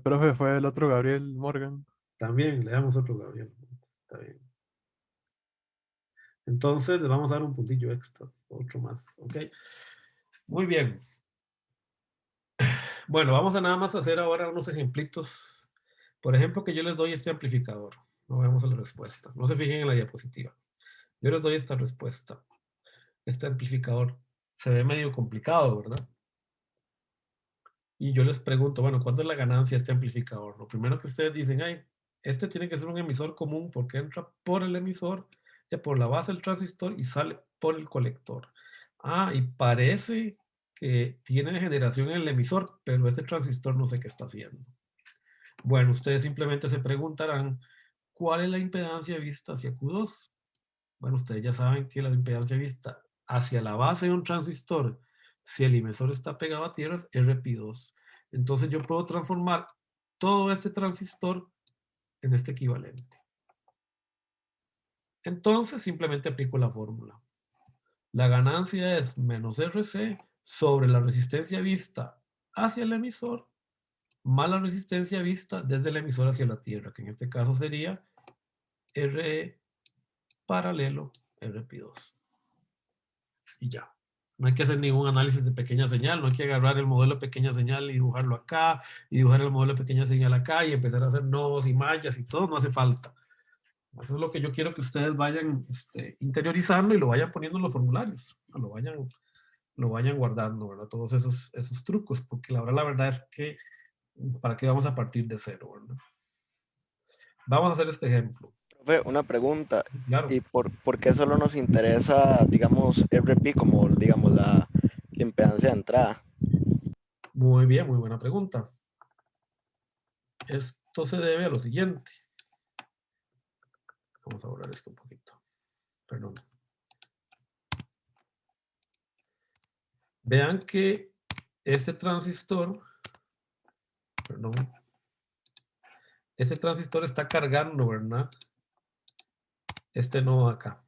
Profe, fue el otro Gabriel Morgan. también le damos otro Gabriel. Está bien. Entonces le vamos a dar un puntillo extra, otro más, ¿ok? Muy bien. Bueno, vamos a nada más hacer ahora unos ejemplitos. Por ejemplo, que yo les doy este amplificador. No veamos la respuesta. No se fijen en la diapositiva. Yo les doy esta respuesta. Este amplificador se ve medio complicado, ¿verdad? Y yo les pregunto, bueno, ¿cuánto es la ganancia de este amplificador? Lo primero que ustedes dicen, ay, este tiene que ser un emisor común porque entra por el emisor, por la base del transistor y sale por el colector. Ah, y parece que tiene generación en el emisor, pero este transistor no sé qué está haciendo. Bueno, ustedes simplemente se preguntarán, ¿cuál es la impedancia vista hacia Q2? Bueno, ustedes ya saben que la impedancia vista hacia la base de un transistor, si el emisor está pegado a tierra, es RP2. Entonces yo puedo transformar todo este transistor en este equivalente. Entonces simplemente aplico la fórmula. La ganancia es menos RC sobre la resistencia vista hacia el emisor más la resistencia vista desde el emisor hacia la tierra, que en este caso sería RE paralelo RP2. Y ya. No hay que hacer ningún análisis de pequeña señal, no hay que agarrar el modelo de pequeña señal y dibujarlo acá, y dibujar el modelo de pequeña señal acá, y empezar a hacer nodos y mallas y todo, no hace falta. Eso es lo que yo quiero que ustedes vayan interiorizando y lo vayan poniendo en los formularios, lo vayan guardando, ¿verdad? Todos esos trucos, porque la verdad es que, ¿para qué vamos a partir de cero, verdad? Vamos a hacer este ejemplo. Profe, una pregunta. Claro. ¿Y por qué solo nos interesa, digamos, RP como, digamos, la impedancia de entrada? Muy bien, muy buena pregunta. Esto se debe a lo siguiente. Vamos a borrar esto un poquito. Perdón. Vean que este transistor, perdón, este transistor está cargando, ¿verdad? Este nodo acá.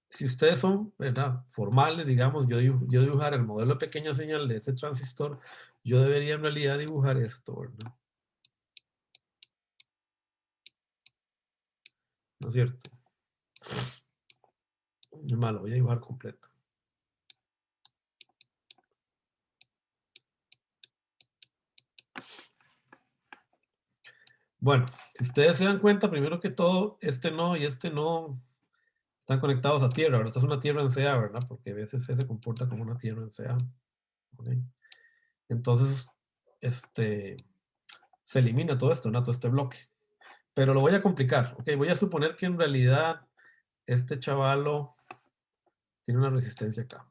Si ustedes son, ¿verdad?, formales, digamos, yo dibujar el modelo de pequeña señal de ese transistor, yo debería en realidad dibujar esto, ¿verdad? ¿No es cierto? Es malo, voy a dibujar completo. Bueno, si ustedes se dan cuenta, primero que todo, este nodo y este nodo están conectados a tierra. Ahora, esta es una tierra en CA, ¿verdad? Porque a veces se comporta como una tierra en CA. ¿Okay? Entonces, se elimina todo esto, ¿no? Todo este bloque. Pero lo voy a complicar, ¿ok? Voy a suponer que en realidad este chavalo tiene una resistencia acá.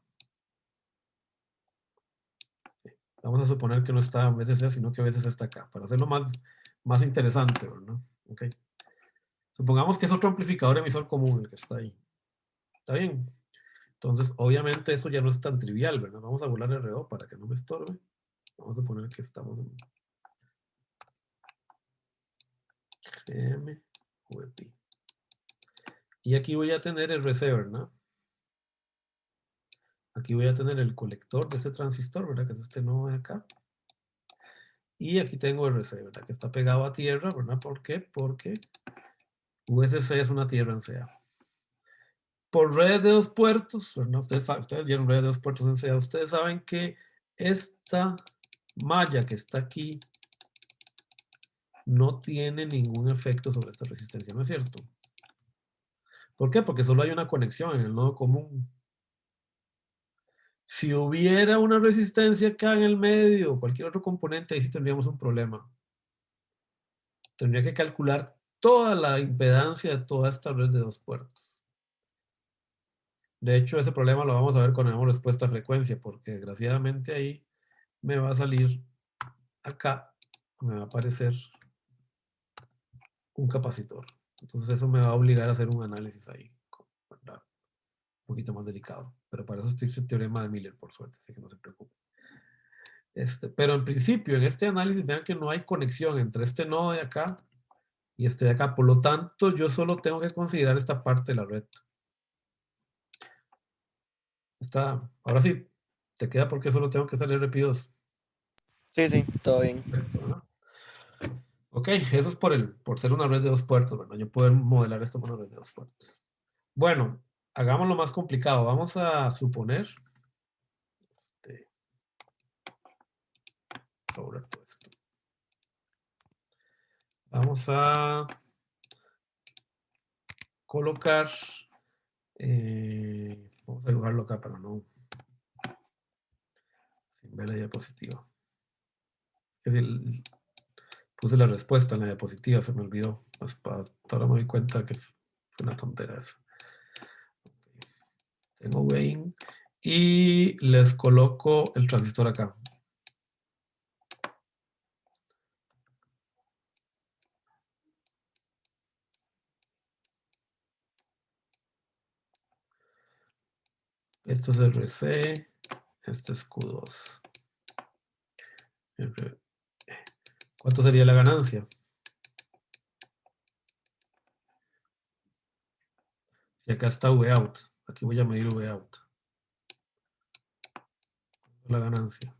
Vamos a suponer que no está a veces C, sino que a veces está acá, para hacerlo más interesante, ¿verdad? ¿Ok? Supongamos que es otro amplificador emisor común el que está ahí. ¿Está bien? Entonces, obviamente eso ya no es tan trivial, ¿verdad? Vamos a volar el RO para que no me estorbe. Vamos a poner que estamos en GM, VP. Y aquí voy a tener el receiver, ¿no? Aquí voy a tener el colector de ese transistor, ¿verdad? Que es este nodo de acá. Y aquí tengo el receiver, ¿verdad? Que está pegado a tierra, ¿verdad? ¿Por qué? Porque USC es una tierra en CA. Por redes de 2 puertos, ¿verdad? Ustedes vieron redes de 2 puertos en CA. Ustedes saben que esta malla que está aquí no tiene ningún efecto sobre esta resistencia, ¿no es cierto? ¿Por qué? Porque solo hay una conexión en el nodo común. Si hubiera una resistencia acá en el medio, cualquier otro componente, ahí sí tendríamos un problema. Tendría que calcular toda la impedancia de toda esta red de 2 puertos. De hecho, ese problema lo vamos a ver cuando hagamos respuesta a frecuencia, porque desgraciadamente ahí me va a salir acá, me va a aparecer un capacitor. Entonces eso me va a obligar a hacer un análisis ahí, ¿verdad? poquito más delicado. Pero para eso existe el teorema de Miller, por suerte, así que no se preocupe. Pero en principio, en este análisis, vean que no hay conexión entre este nodo de acá y este de acá. Por lo tanto, yo solo tengo que considerar esta parte de la red. Ahora sí, te queda porque solo tengo que hacer RP2. Sí, todo bien. Perfecto, ¿no? Ok, eso es por ser una red de 2 puertos, ¿verdad? Yo puedo modelar esto con una red de 2 puertos. Bueno, hagámoslo más complicado. Vamos a suponer. Sobre todo esto. Vamos a colocar. Vamos a dibujarlo acá para no. Sin ver la diapositiva. Es que si puse la respuesta en la diapositiva, se me olvidó. Ahora me doy cuenta que fue una tontera eso. Tengo Wayne y les coloco el transistor acá. Esto es RC, este es Q2. ¿Cuánto sería la ganancia? Si acá está V out, aquí voy a medir V out. La ganancia.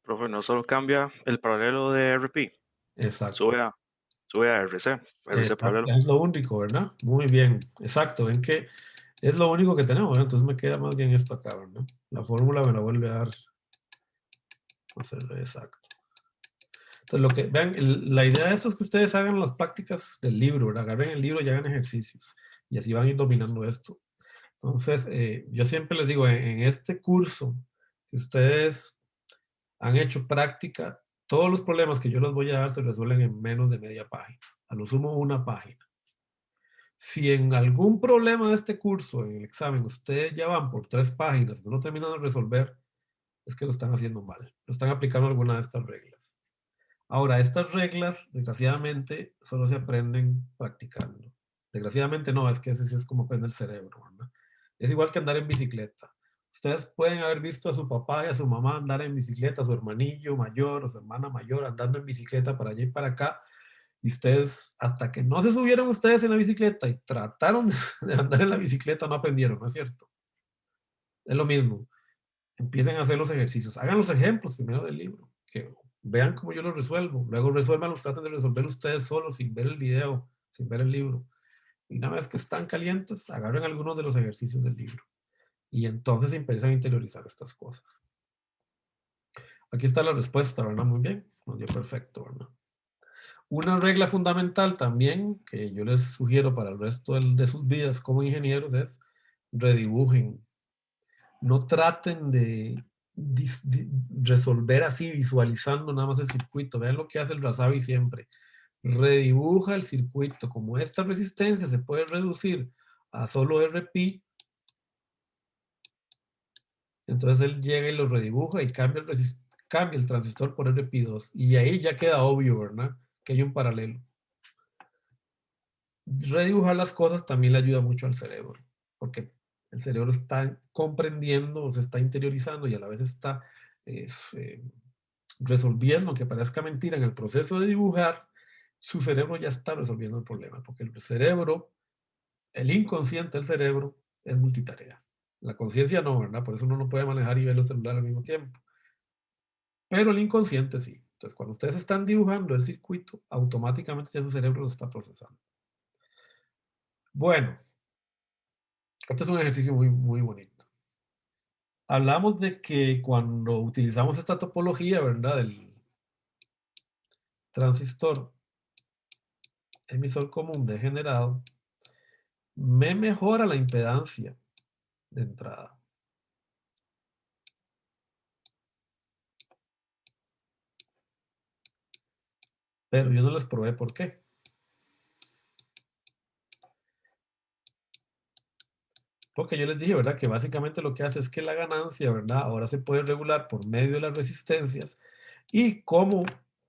Profe, no solo cambia el paralelo de RP, Exacto. sube a RC paralelo. Es lo único, ¿verdad? Muy bien, exacto. Ven que es lo único que tenemos, ¿verdad? Entonces me queda más bien esto acá, ¿verdad? La fórmula me la vuelve a dar. Vamos a hacerlo exacto. Entonces, vean, la idea de esto es que ustedes hagan las prácticas del libro, ¿verdad? Agarren el libro y hagan ejercicios. Y así van a ir dominando esto. Entonces, yo siempre les digo, en este curso, si ustedes han hecho práctica, todos los problemas que yo les voy a dar se resuelven en menos de media página. A lo sumo una página. Si en algún problema de este curso, en el examen, ustedes ya van por 3 páginas y no lo terminan de resolver, es que lo están haciendo mal. No están aplicando alguna de estas reglas. Ahora, estas reglas, desgraciadamente, solo se aprenden practicando. Desgraciadamente no, es que ese sí es como aprende el cerebro, ¿verdad? Es igual que andar en bicicleta. Ustedes pueden haber visto a su papá y a su mamá andar en bicicleta, a su hermanillo mayor o su hermana mayor andando en bicicleta para allá y para acá, y ustedes, hasta que no se subieron ustedes en la bicicleta y trataron de andar en la bicicleta, no aprendieron, ¿no es cierto? Es lo mismo. Empiecen a hacer los ejercicios. Hagan los ejemplos primero del libro, que vean cómo yo los resuelvo. Luego resuélvanlos, traten de resolver ustedes solos, sin ver el video, sin ver el libro. Y una vez que están calientes, agarren algunos de los ejercicios del libro. Y entonces empiezan a interiorizar estas cosas. Aquí está la respuesta, ¿verdad? Muy bien. Nos dio perfecto, ¿verdad? Una regla fundamental también que yo les sugiero para el resto de sus vidas como ingenieros es redibujen. No traten de resolver así, visualizando nada más el circuito. Vean lo que hace el Razavi siempre. Redibuja el circuito. Como esta resistencia se puede reducir a solo RP, entonces él llega y lo redibuja y cambia el transistor por RP2. Y ahí ya queda obvio, ¿verdad? Que hay un paralelo. Redibujar las cosas también le ayuda mucho al cerebro, porque el cerebro está comprendiendo, se está interiorizando y a la vez está resolviendo, aunque parezca mentira, en el proceso de dibujar, su cerebro ya está resolviendo el problema, porque el cerebro, el inconsciente del cerebro es multitarea. La conciencia no, ¿verdad? Por eso uno no puede manejar y ver el celular al mismo tiempo. Pero el inconsciente sí. Entonces, cuando ustedes están dibujando el circuito, automáticamente ya su cerebro lo está procesando. Bueno, este es un ejercicio muy, muy bonito. Hablamos de que cuando utilizamos esta topología, ¿verdad? Del transistor emisor común degenerado, me mejora la impedancia de entrada. Pero yo no les probé por qué. Porque yo les dije, ¿verdad? Que básicamente lo que hace es que la ganancia, ¿verdad? Ahora se puede regular por medio de las resistencias. Y como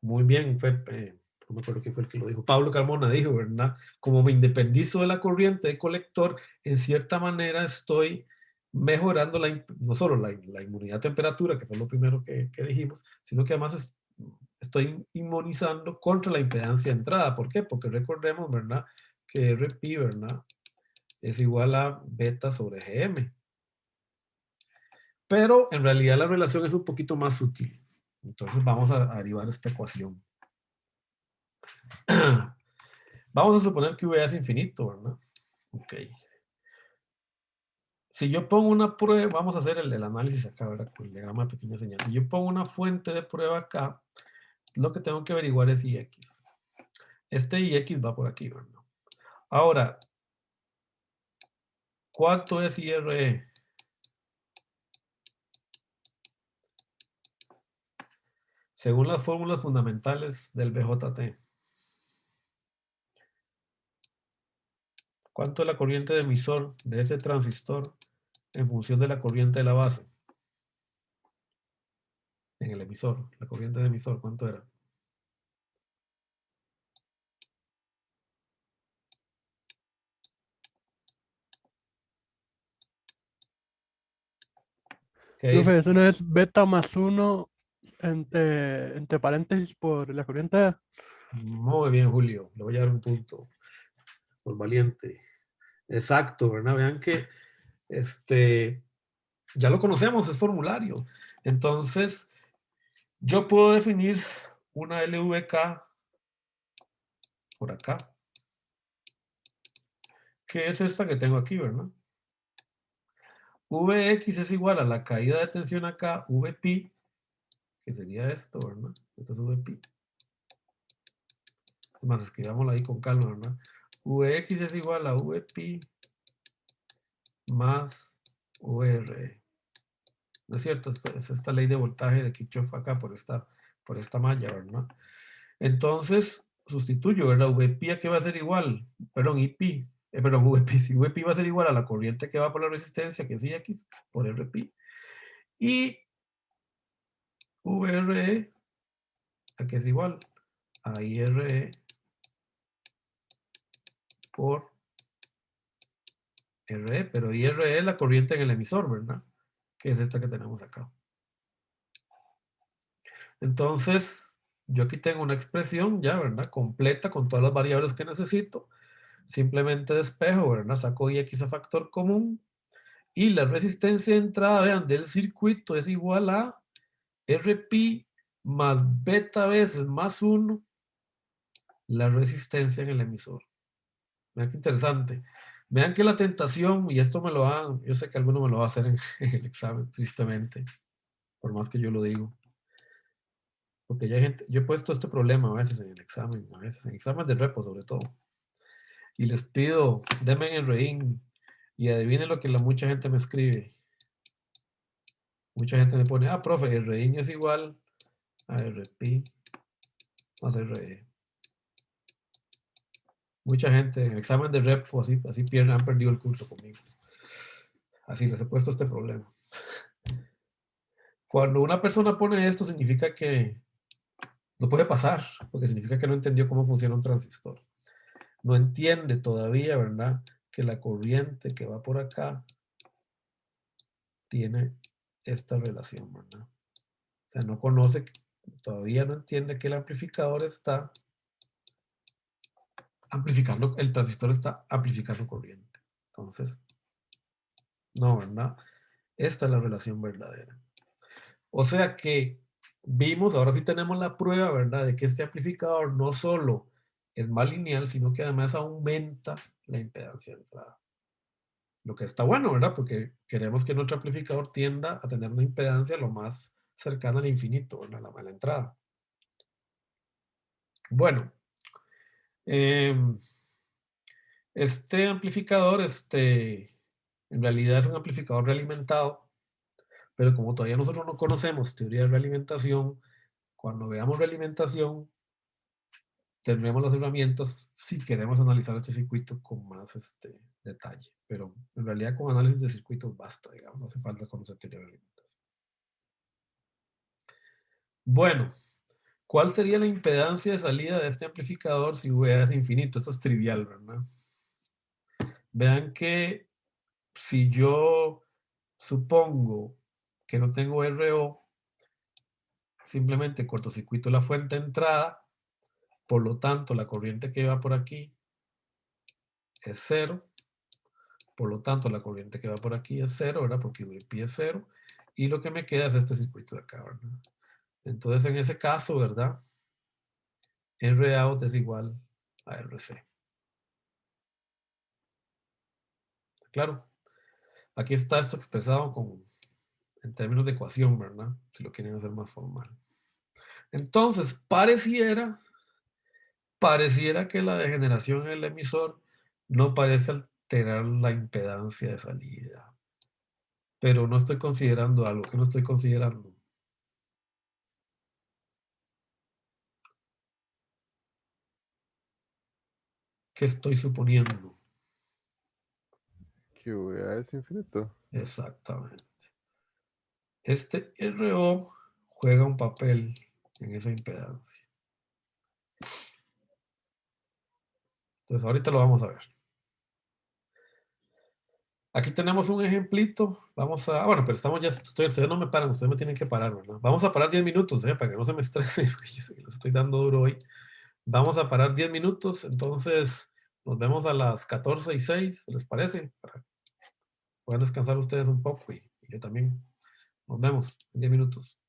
Muy bien, no me acuerdo quién fue el que lo dijo. Pablo Carmona dijo, ¿verdad? Como me independizo de la corriente de colector, en cierta manera estoy mejorando no solo la inmunidad a temperatura, que fue lo primero que dijimos, sino que además estoy inmunizando contra la impedancia de entrada. ¿Por qué? Porque recordemos, ¿verdad? Que RP, ¿verdad? Es igual a beta sobre GM. Pero en realidad la relación es un poquito más sutil. Entonces vamos a derivar esta ecuación. Vamos a suponer que V es infinito, ¿verdad? Ok. Si yo pongo una prueba, vamos a hacer el análisis acá, ¿verdad? Con el diagrama de pequeña señal. Si yo pongo una fuente de prueba acá, lo que tengo que averiguar es IX. Este IX va por aquí, ¿verdad? Ahora, ¿cuánto es IRE? Según las fórmulas fundamentales del BJT. ¿Cuánto es la corriente de emisor de ese transistor en función de la corriente de la base? En el emisor, la corriente de emisor, ¿cuánto era? ¿Qué dice? Profe, eso no es beta más 1 entre paréntesis por la corriente. Muy bien, Julio. Le voy a dar un punto por valiente. Exacto, ¿verdad? Vean que ya lo conocemos, es formulario. Entonces, yo puedo definir una LVK por acá, que es esta que tengo aquí, ¿verdad? Vx es igual a la caída de tensión acá, Vp, que sería esto, ¿verdad? Esto es Vp. Más, escribámoslo ahí con calma, ¿verdad? Vx es igual a Vp más Vr. ¿No es cierto? Es esta ley de voltaje de Kirchhoff acá por esta malla, ¿verdad? Entonces, sustituyo, ¿verdad? Vp a qué va a ser igual, perdón, Ip, perdón, Vp, si Vp va a ser igual a la corriente que va por la resistencia, que es Ix, por Rp, y Vre, a que es igual a Ire por Re, pero Ire es la corriente en el emisor, ¿verdad? Que es esta que tenemos acá. Entonces, yo aquí tengo una expresión ya, ¿verdad? Completa con todas las variables que necesito. Simplemente despejo, ¿verdad? Saco Ix a factor común. Y la resistencia de entrada, vean, del circuito es igual a Rp más beta veces más 1 la resistencia en el emisor. Vean qué interesante. Vean que la tentación, y esto me lo van, yo sé que alguno me lo va a hacer en el examen, tristemente, por más que yo lo digo. Porque ya hay gente, yo he puesto este problema a veces en el examen, a veces en examen de repo sobre todo. Y les pido, denme en el reín y adivinen lo que mucha gente me escribe. Mucha gente me pone, profe, el reín es igual a Rp más Re. Mucha gente en el examen de repo así han perdido el curso conmigo. Así les he puesto este problema. Cuando una persona pone esto significa que no puede pasar, porque significa que no entendió cómo funciona un transistor. No entiende todavía, ¿verdad? Que la corriente que va por acá tiene esta relación, ¿verdad? O sea, no conoce, todavía no entiende que el amplificador está amplificando, el transistor está amplificando corriente. Entonces, no, ¿verdad? Esta es la relación verdadera. O sea que vimos, ahora sí tenemos la prueba, ¿verdad? De que este amplificador no solo es más lineal, sino que además aumenta la impedancia de entrada. Lo que está bueno, ¿verdad? Porque queremos que nuestro amplificador tienda a tener una impedancia lo más cercana al infinito, ¿verdad? A la entrada. Bueno, este amplificador, en realidad es un amplificador realimentado, pero como todavía nosotros no conocemos teoría de realimentación, cuando veamos realimentación, tendremos las herramientas si queremos analizar este circuito con más detalle. Pero en realidad con análisis de circuitos basta, digamos, no hace falta conocer teoría de realimentación. Bueno, ¿Cuál sería la impedancia de salida de este amplificador si V es infinito? Eso es trivial, ¿verdad? Vean que si yo supongo que no tengo RO, simplemente cortocircuito la fuente de entrada, por lo tanto la corriente que va por aquí es 0, por lo tanto la corriente que va por aquí es 0, ¿verdad? Porque VP es 0, y lo que me queda es este circuito de acá, ¿verdad? Entonces en ese caso, ¿verdad? Rout es igual a RC. Claro, aquí está esto expresado en términos de ecuación, ¿verdad? Si lo quieren hacer más formal. Entonces, pareciera que la degeneración en el emisor no parece alterar la impedancia de salida. Pero no estoy considerando algo que no estoy considerando. ¿Qué estoy suponiendo? Que VA es infinito. Exactamente. Este RO juega un papel en esa impedancia. Entonces, ahorita lo vamos a ver. Aquí tenemos un ejemplito. Vamos a... Bueno, pero estamos ya... Ustedes no me paran, ustedes me tienen que parar, ¿verdad? Vamos a parar 10 minutos, para que no se me estrese, porque yo sé que les estoy dando duro hoy. Vamos a parar 10 minutos, entonces nos vemos a las 14:06, ¿les parece? Para que puedan descansar ustedes un poco y yo también. Nos vemos en 10 minutos.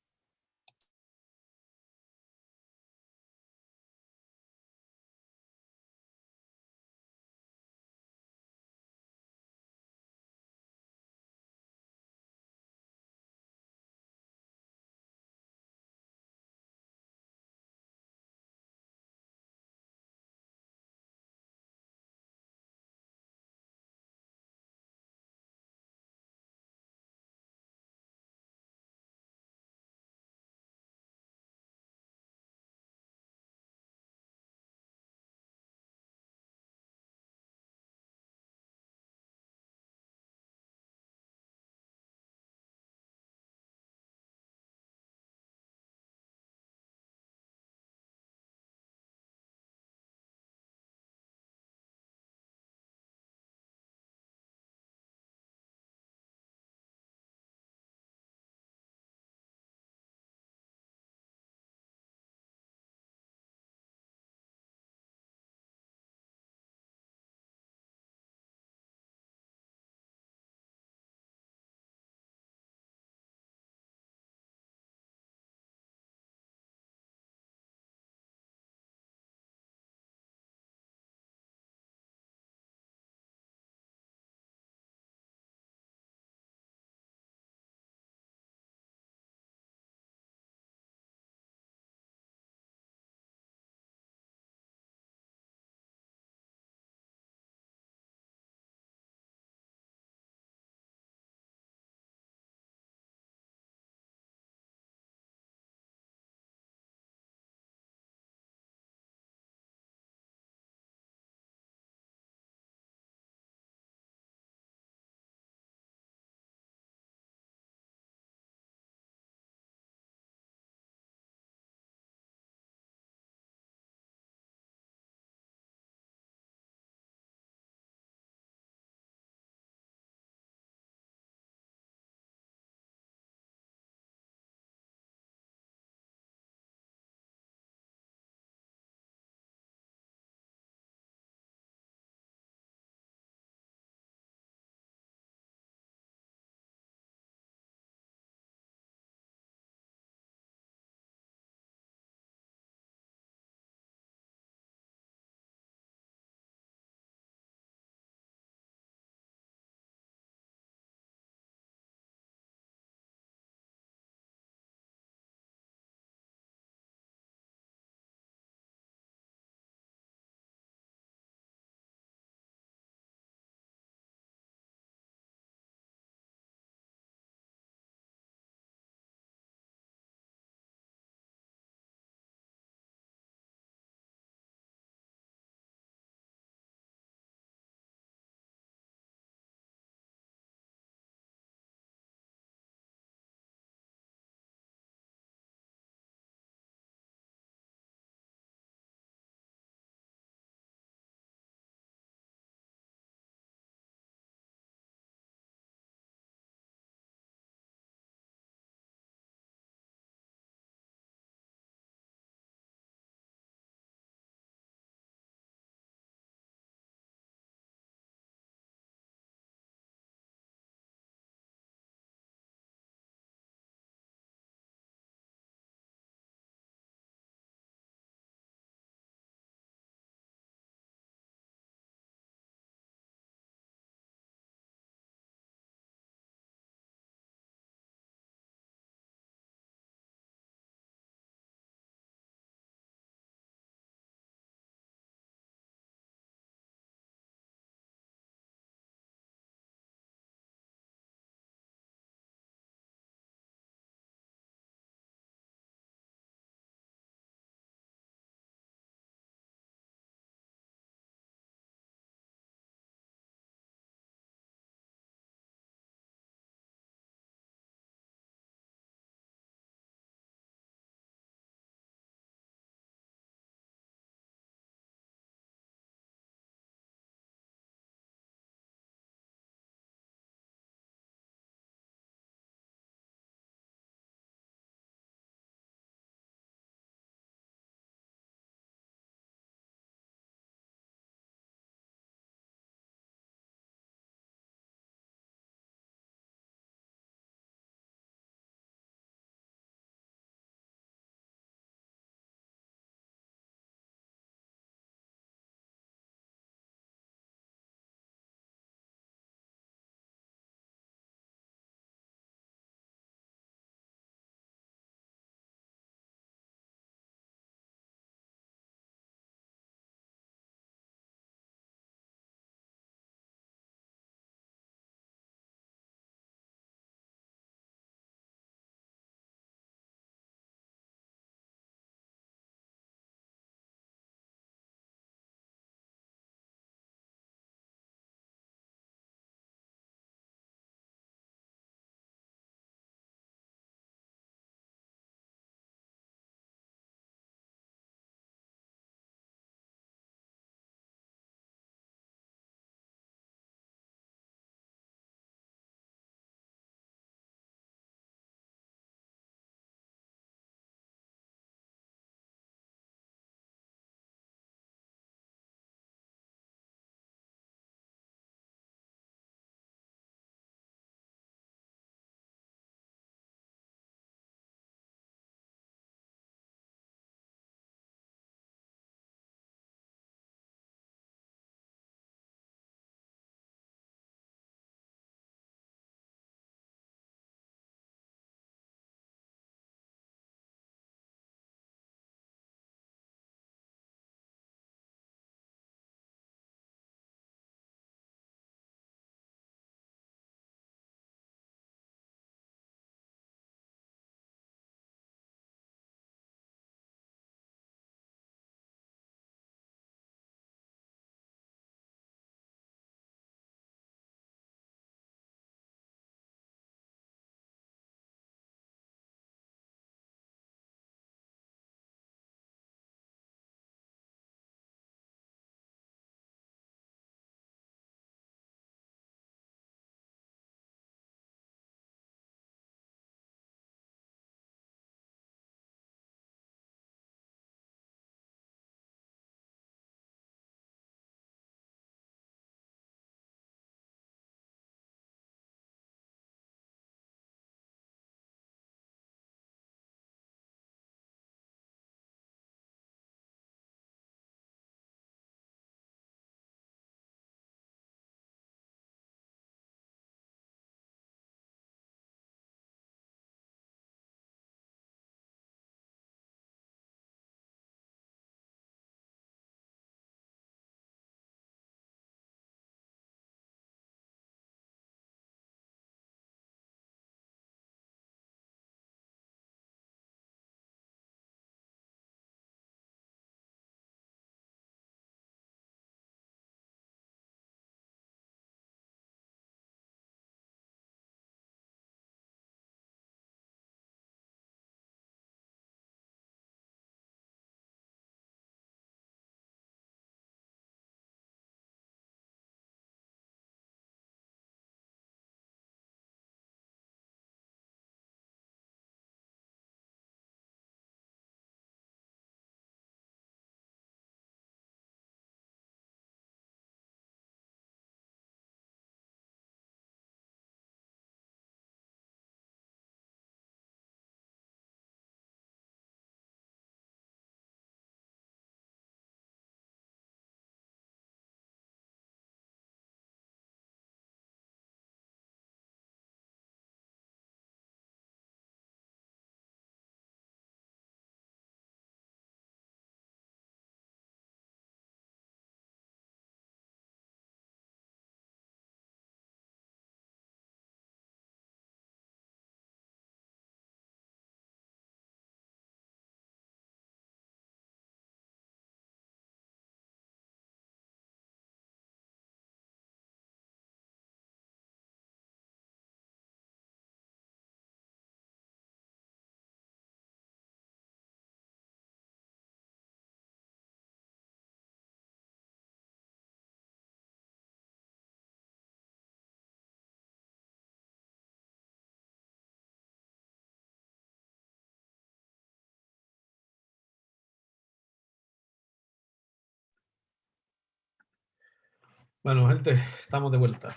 Bueno, gente, estamos de vuelta.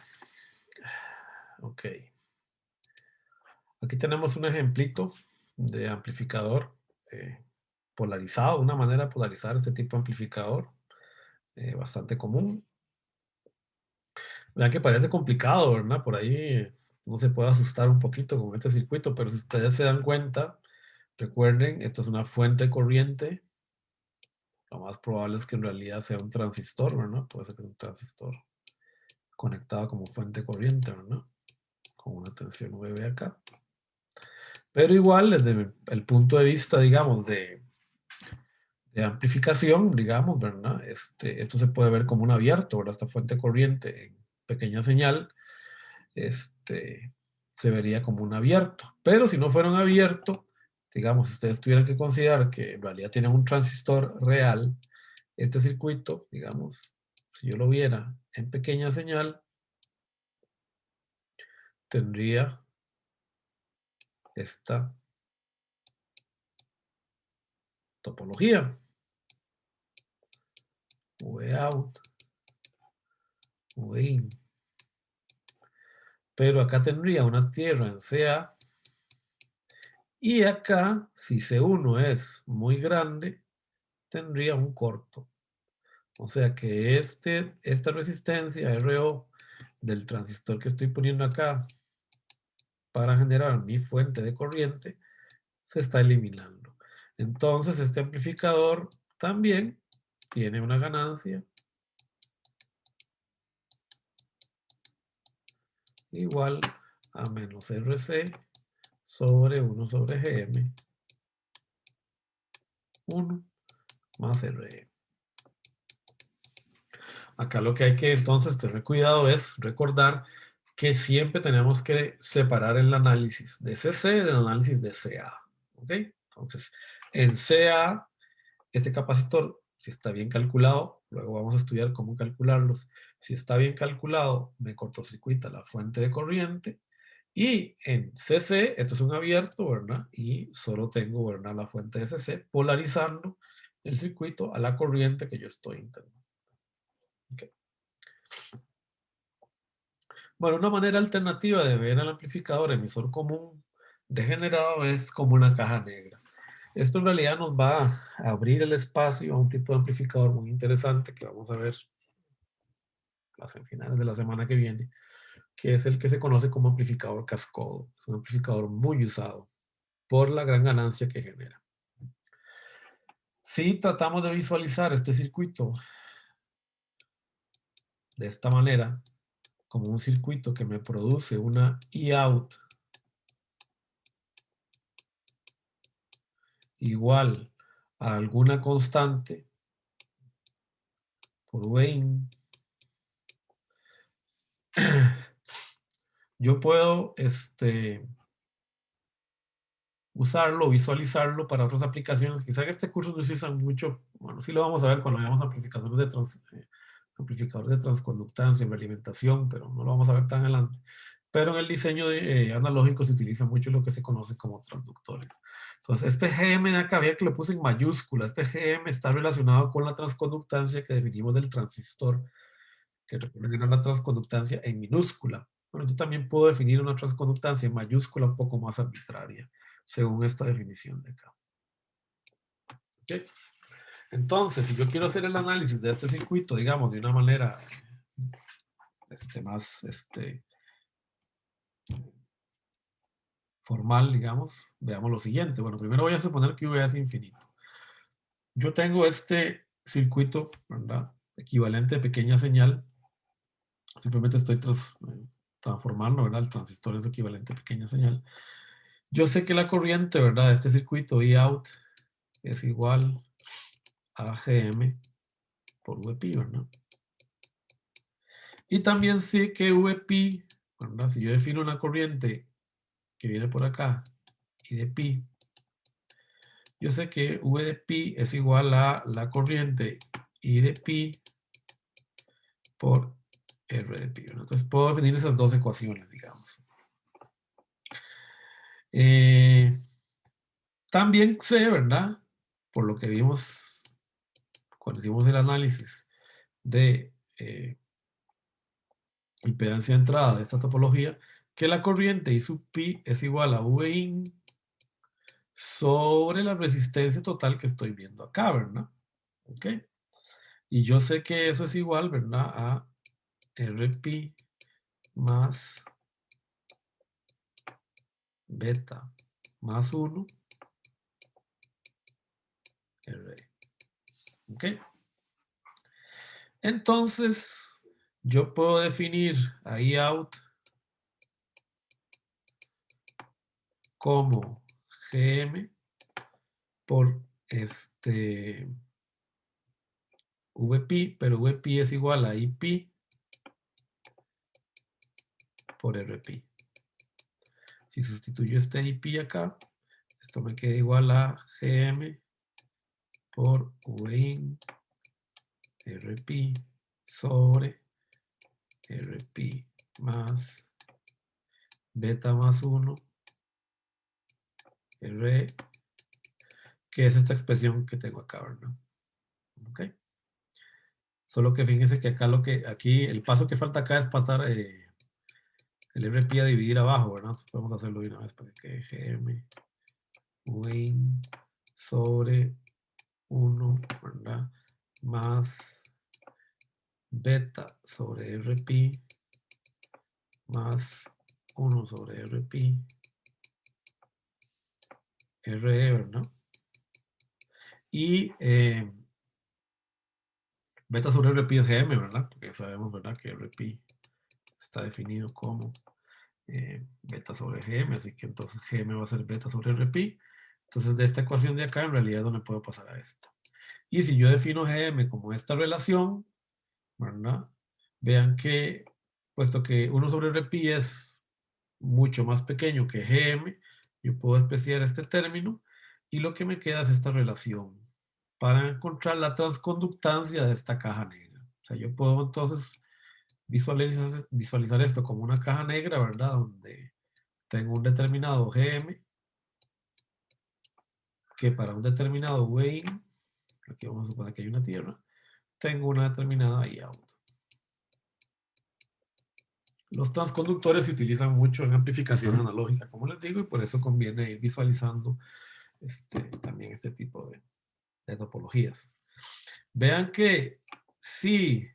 Ok. Aquí tenemos un ejemplito de amplificador polarizado, una manera de polarizar este tipo de amplificador, bastante común. Vean que parece complicado, ¿verdad? Por ahí uno se puede asustar un poquito con este circuito, pero si ustedes se dan cuenta, recuerden, esto es una fuente de corriente. Lo más probable es que en realidad sea un transistor, ¿verdad? Puede ser que sea un transistor conectado como fuente de corriente, ¿verdad? Con una tensión VB acá. Pero igual, desde el punto de vista, digamos, de amplificación, digamos, ¿verdad? Esto se puede ver como un abierto, ¿verdad? Esta fuente de corriente en pequeña señal, se vería como un abierto. Pero si no fuera un abierto, digamos, si ustedes tuvieran que considerar que en realidad tienen un transistor real, este circuito, digamos, si yo lo viera en pequeña señal, tendría esta topología. V out, V in. Pero acá tendría una tierra en CA. Y acá, si C1 es muy grande, tendría un corto. O sea que esta resistencia RO del transistor que estoy poniendo acá para generar mi fuente de corriente se está eliminando. Entonces este amplificador también tiene una ganancia igual a menos RC sobre 1 sobre GM 1 más RE. Acá lo que hay que entonces tener cuidado es recordar que siempre tenemos que separar el análisis de CC del análisis de CA. ¿Ok? Entonces, en CA, este capacitor, si está bien calculado, luego vamos a estudiar cómo calcularlos. Si está bien calculado, me cortocircuita la fuente de corriente. Y en CC, esto es un abierto, ¿verdad? Y solo tengo, ¿verdad?, la fuente de CC polarizando el circuito a la corriente que yo estoy intentando. Okay. Bueno, una manera alternativa de ver al amplificador emisor común degenerado es como una caja negra. Esto en realidad nos va a abrir el espacio a un tipo de amplificador muy interesante que vamos a ver en finales de la semana que viene, que es el que se conoce como amplificador cascodo. Es un amplificador muy usado por la gran ganancia que genera. Si tratamos de visualizar este circuito de esta manera, como un circuito que me produce una E-out igual a alguna constante por V-in, yo puedo usarlo, visualizarlo para otras aplicaciones. Quizá en este curso no se usan mucho, bueno, sí lo vamos a ver cuando veamos amplificadores de transconductancia, en realimentación, pero no lo vamos a ver tan adelante. Pero en el diseño analógico se utiliza mucho lo que se conoce como transductores. Entonces, este GM de acá, vean que lo puse en mayúscula. Este GM está relacionado con la transconductancia que definimos del transistor, que representa una transconductancia en minúscula. Bueno, yo también puedo definir una transconductancia en mayúscula un poco más arbitraria, según esta definición de acá. ¿Okay? Entonces, si yo quiero hacer el análisis de este circuito, digamos, de una manera más formal, digamos, veamos lo siguiente. Bueno, primero voy a suponer que V es infinito. Yo tengo este circuito, ¿verdad?, equivalente de pequeña señal. Simplemente estoy transformando, ¿verdad? El transistor es equivalente a pequeña señal. Yo sé que la corriente, ¿verdad?, de este circuito E-out es igual a GM por VP, ¿verdad? Y también sé que VP, ¿verdad?, si yo defino una corriente que viene por acá y de pi, yo sé que V de pi es igual a la corriente I de pi por R de pi. Entonces puedo definir esas dos ecuaciones, digamos. También sé, ¿verdad?, por lo que vimos cuando hicimos el análisis de impedancia de entrada de esta topología, que la corriente I sub pi es igual a Vin sobre la resistencia total que estoy viendo acá, ¿verdad? ¿Ok? Y yo sé que eso es igual, ¿verdad? A Rp más beta más 1 R. ¿Ok? Entonces, yo puedo definir a out como Gm por Vp, pero Vp es igual a Ip por Rp. Si sustituyo este Ip acá, esto me queda igual a Gm por Vin Rp sobre Rp más beta más 1 R, que es esta expresión que tengo acá, ¿verdad? ¿Ok? Solo que fíjense que acá aquí el paso que falta acá es pasar el RP a dividir abajo, ¿verdad? Entonces podemos hacerlo de una vez para que Gm Win sobre 1, ¿verdad? Más beta sobre RP más 1 sobre RP RE, ¿verdad? Y beta sobre RP es Gm, ¿verdad? Porque sabemos, ¿verdad? Que RP está definido como beta sobre Gm, así que entonces Gm va a ser beta sobre Rp. Entonces de esta ecuación de acá en realidad no me puedo pasar a esto. Y si yo defino Gm como esta relación, ¿verdad? Vean que, puesto que 1 sobre Rp es mucho más pequeño que Gm, yo puedo especiar este término y lo que me queda es esta relación para encontrar la transconductancia de esta caja negra. O sea, yo puedo entonces visualizar esto como una caja negra, ¿verdad? Donde tengo un determinado Gm que para un determinado Wayne, aquí vamos a suponer que hay una tierra, tengo una determinada IOUT. Los transconductores se utilizan mucho en amplificación analógica, como les digo, y por eso conviene ir visualizando también este tipo de topologías. Vean que si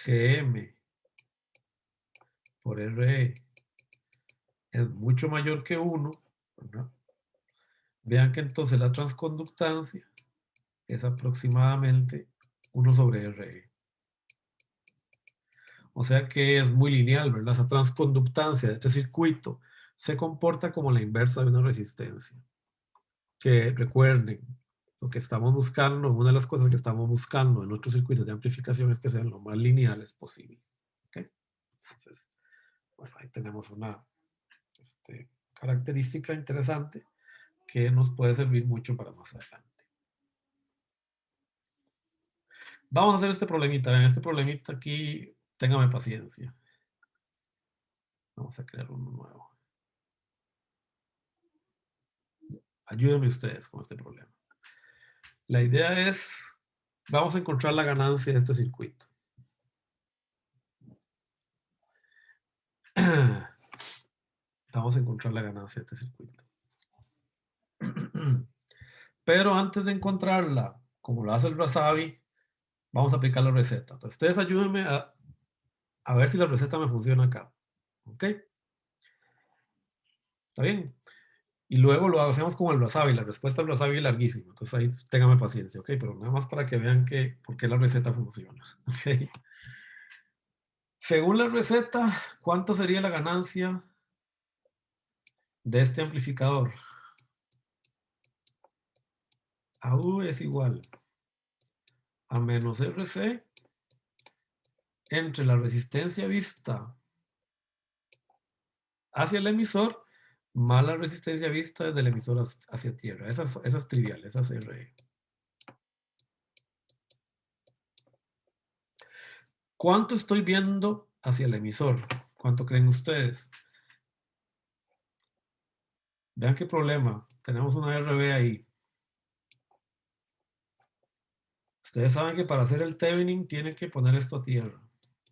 Gm por Re es mucho mayor que 1, ¿verdad? Vean que entonces la transconductancia es aproximadamente 1 sobre Re. O sea que es muy lineal, ¿verdad? Esa transconductancia de este circuito se comporta como la inversa de una resistencia. Que recuerden, lo que estamos buscando, una de las cosas que estamos buscando en nuestros circuitos de amplificación es que sean lo más lineales posible. ¿Okay? Entonces, bueno, ahí tenemos una característica interesante que nos puede servir mucho para más adelante. Vamos a hacer este problemita. En este problemita aquí, téngame paciencia. Vamos a crear uno nuevo. Ayúdenme ustedes con este problema. La idea es, vamos a encontrar la ganancia de este circuito. Vamos a encontrar la ganancia de este circuito. Pero antes de encontrarla, como lo hace el Razavi, vamos a aplicar la receta. Entonces, ustedes ayúdenme a ver si la receta me funciona acá. ¿Ok? ¿Está bien? Y luego lo hacemos como el Razavi. La respuesta del Razavi es larguísima. Entonces ahí ténganme paciencia, ¿ok? Pero nada más para que vean por qué la receta funciona. ¿Ok? Según la receta, ¿cuánto sería la ganancia de este amplificador? AU es igual a menos RC entre la resistencia vista hacia el emisor más la resistencia vista desde el emisor hacia tierra. Esa es trivial, esa es RE. ¿Cuánto estoy viendo hacia el emisor? ¿Cuánto creen ustedes? Vean qué problema. Tenemos una RB ahí. Ustedes saben que para hacer el Thevenin tienen que poner esto a tierra.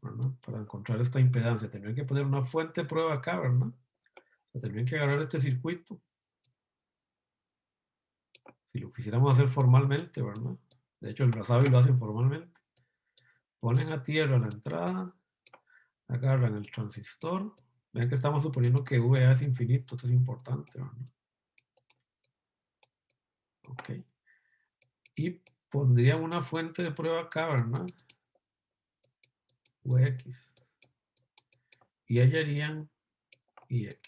¿verdad? Para encontrar esta impedancia. Tendrían que poner una fuente de prueba acá, ¿verdad? O sea, tendrían que agarrar este circuito. Si lo quisiéramos hacer formalmente, ¿verdad? De hecho, el Razavi lo hacen formalmente. Ponen a tierra la entrada, agarran el transistor. Vean que estamos suponiendo que VA es infinito, esto es importante, ¿verdad? Ok. Y pondrían una fuente de prueba acá, ¿verdad? UX. Y hallarían IX.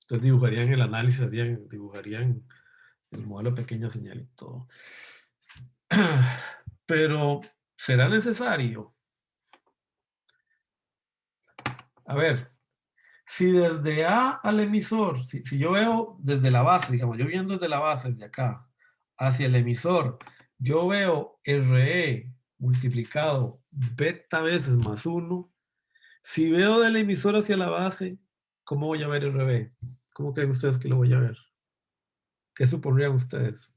Entonces dibujarían el análisis, dibujarían el modelo de pequeña señal y todo. Pero, ¿será necesario? A ver, si desde A al emisor, si yo veo desde la base, digamos, yo viendo desde la base, desde acá, hacia el emisor, yo veo RE multiplicado beta veces más 1. Si veo del emisor hacia la base, ¿cómo voy a ver RB? ¿Cómo creen ustedes que lo voy a ver? ¿Qué supondrían ustedes?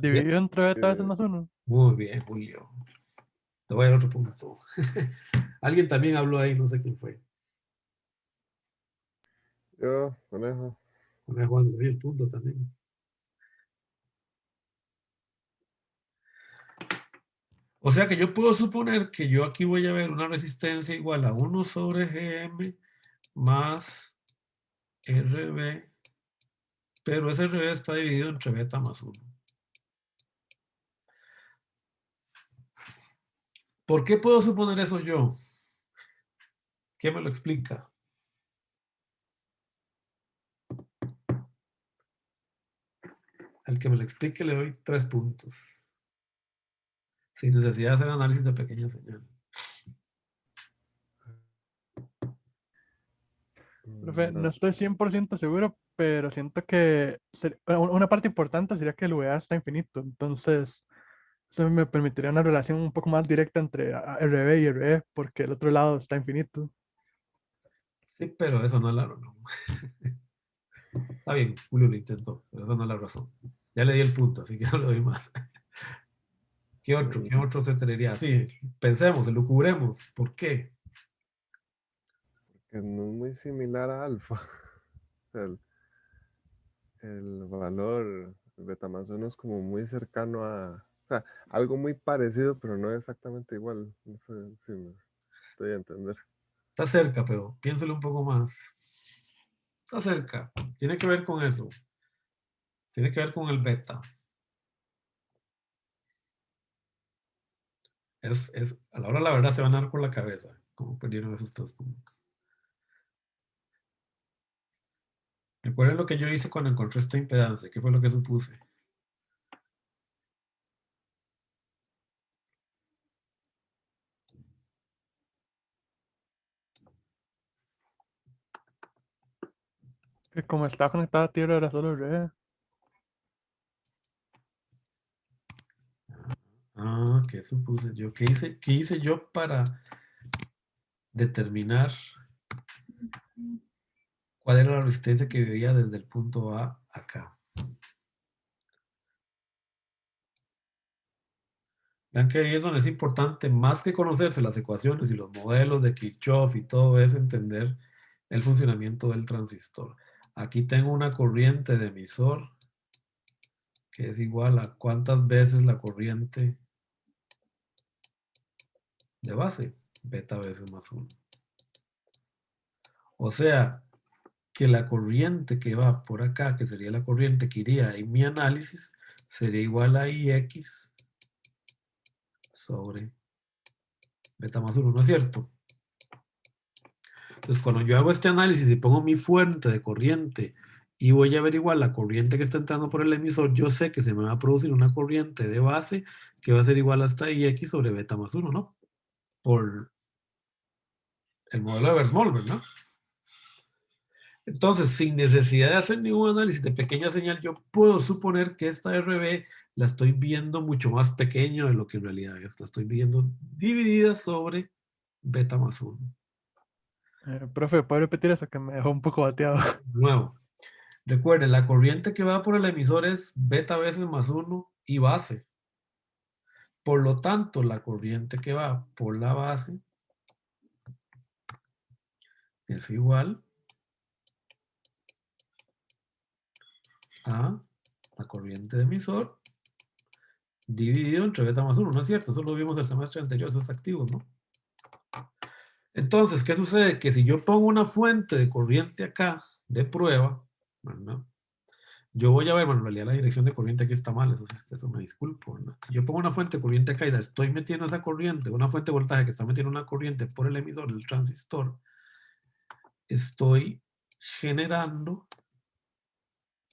Dividido entre beta veces más 1. Muy bien, Julio. Te voy a dar otro punto. Alguien también habló ahí, no sé quién fue. Yo, Conejo. Juan, Juan, le doy el punto también. O sea que yo puedo suponer que yo aquí voy a ver una resistencia igual a 1 sobre GM más RB, pero ese RB está dividido entre beta más 1. ¿Por qué puedo suponer eso yo? ¿Qué me lo explica? Al que me lo explique le doy 3 puntos. Sin necesidad de hacer análisis de pequeña señal. Profe, no estoy 100% seguro, pero siento que una parte importante sería que el VA está infinito. Entonces, eso me permitiría una relación un poco más directa entre RB y RE, porque el otro lado está infinito. Sí, pero eso no es la razón. Está bien, Julio lo intentó, pero eso no es la razón. Ya le di el punto, así que no le doy más. ¿Qué otro? ¿Qué otro se tendría? Sí, pensemos, elucubremos. ¿Por qué? Que no es muy similar a alfa. El valor beta más 1 es como muy cercano a, o sea, algo muy parecido, pero no exactamente igual. No sé si me estoy a entender. Está cerca, pero piénselo un poco más. Está cerca. Tiene que ver con eso. Tiene que ver con el beta. A la hora de la verdad se van a dar con la cabeza, como perdieron esos 3 puntos. Recuerden lo que yo hice cuando encontré esta impedancia. ¿Qué fue lo que supuse? Que como estaba conectada a tierra era solo RE. Ah, ¿qué supuse yo? ¿Qué hice yo para determinar cuál era la resistencia que vivía desde el punto A acá? Vean que ahí es donde es importante, más que conocerse las ecuaciones y los modelos de Kirchhoff y todo, es entender el funcionamiento del transistor. Aquí tengo una corriente de emisor que es igual a cuántas veces la corriente de base, beta veces más 1. O sea, que la corriente que va por acá, que sería la corriente que iría en mi análisis, sería igual a IX sobre beta más 1, ¿no es cierto? Entonces, cuando yo hago este análisis y pongo mi fuente de corriente y voy a averiguar la corriente que está entrando por el emisor, yo sé que se me va a producir una corriente de base que va a ser igual hasta IX sobre beta más 1, ¿no? Por el modelo de Versmol, ¿verdad? Entonces, sin necesidad de hacer ningún análisis de pequeña señal, yo puedo suponer que esta RB la estoy viendo mucho más pequeño de lo que en realidad es. La estoy viendo dividida sobre beta más 1. Profe, ¿puede repetir eso que me dejó un poco bateado? De nuevo, Recuerden, la corriente que va por el emisor es beta veces más 1 y base. Por lo tanto, la corriente que va por la base es igual a la corriente de emisor dividido entre beta más 1, ¿no es cierto? Eso lo vimos el semestre anterior, eso es activo, ¿no? Entonces, ¿qué sucede? Que si yo pongo una fuente de corriente acá, de prueba, ¿verdad? Yo voy a ver, bueno, en realidad la dirección de corriente aquí está mal, eso me disculpo, ¿verdad? Si yo pongo una fuente de corriente acá y la estoy metiendo esa corriente, una fuente de voltaje que está metiendo una corriente por el emisor del transistor, estoy generando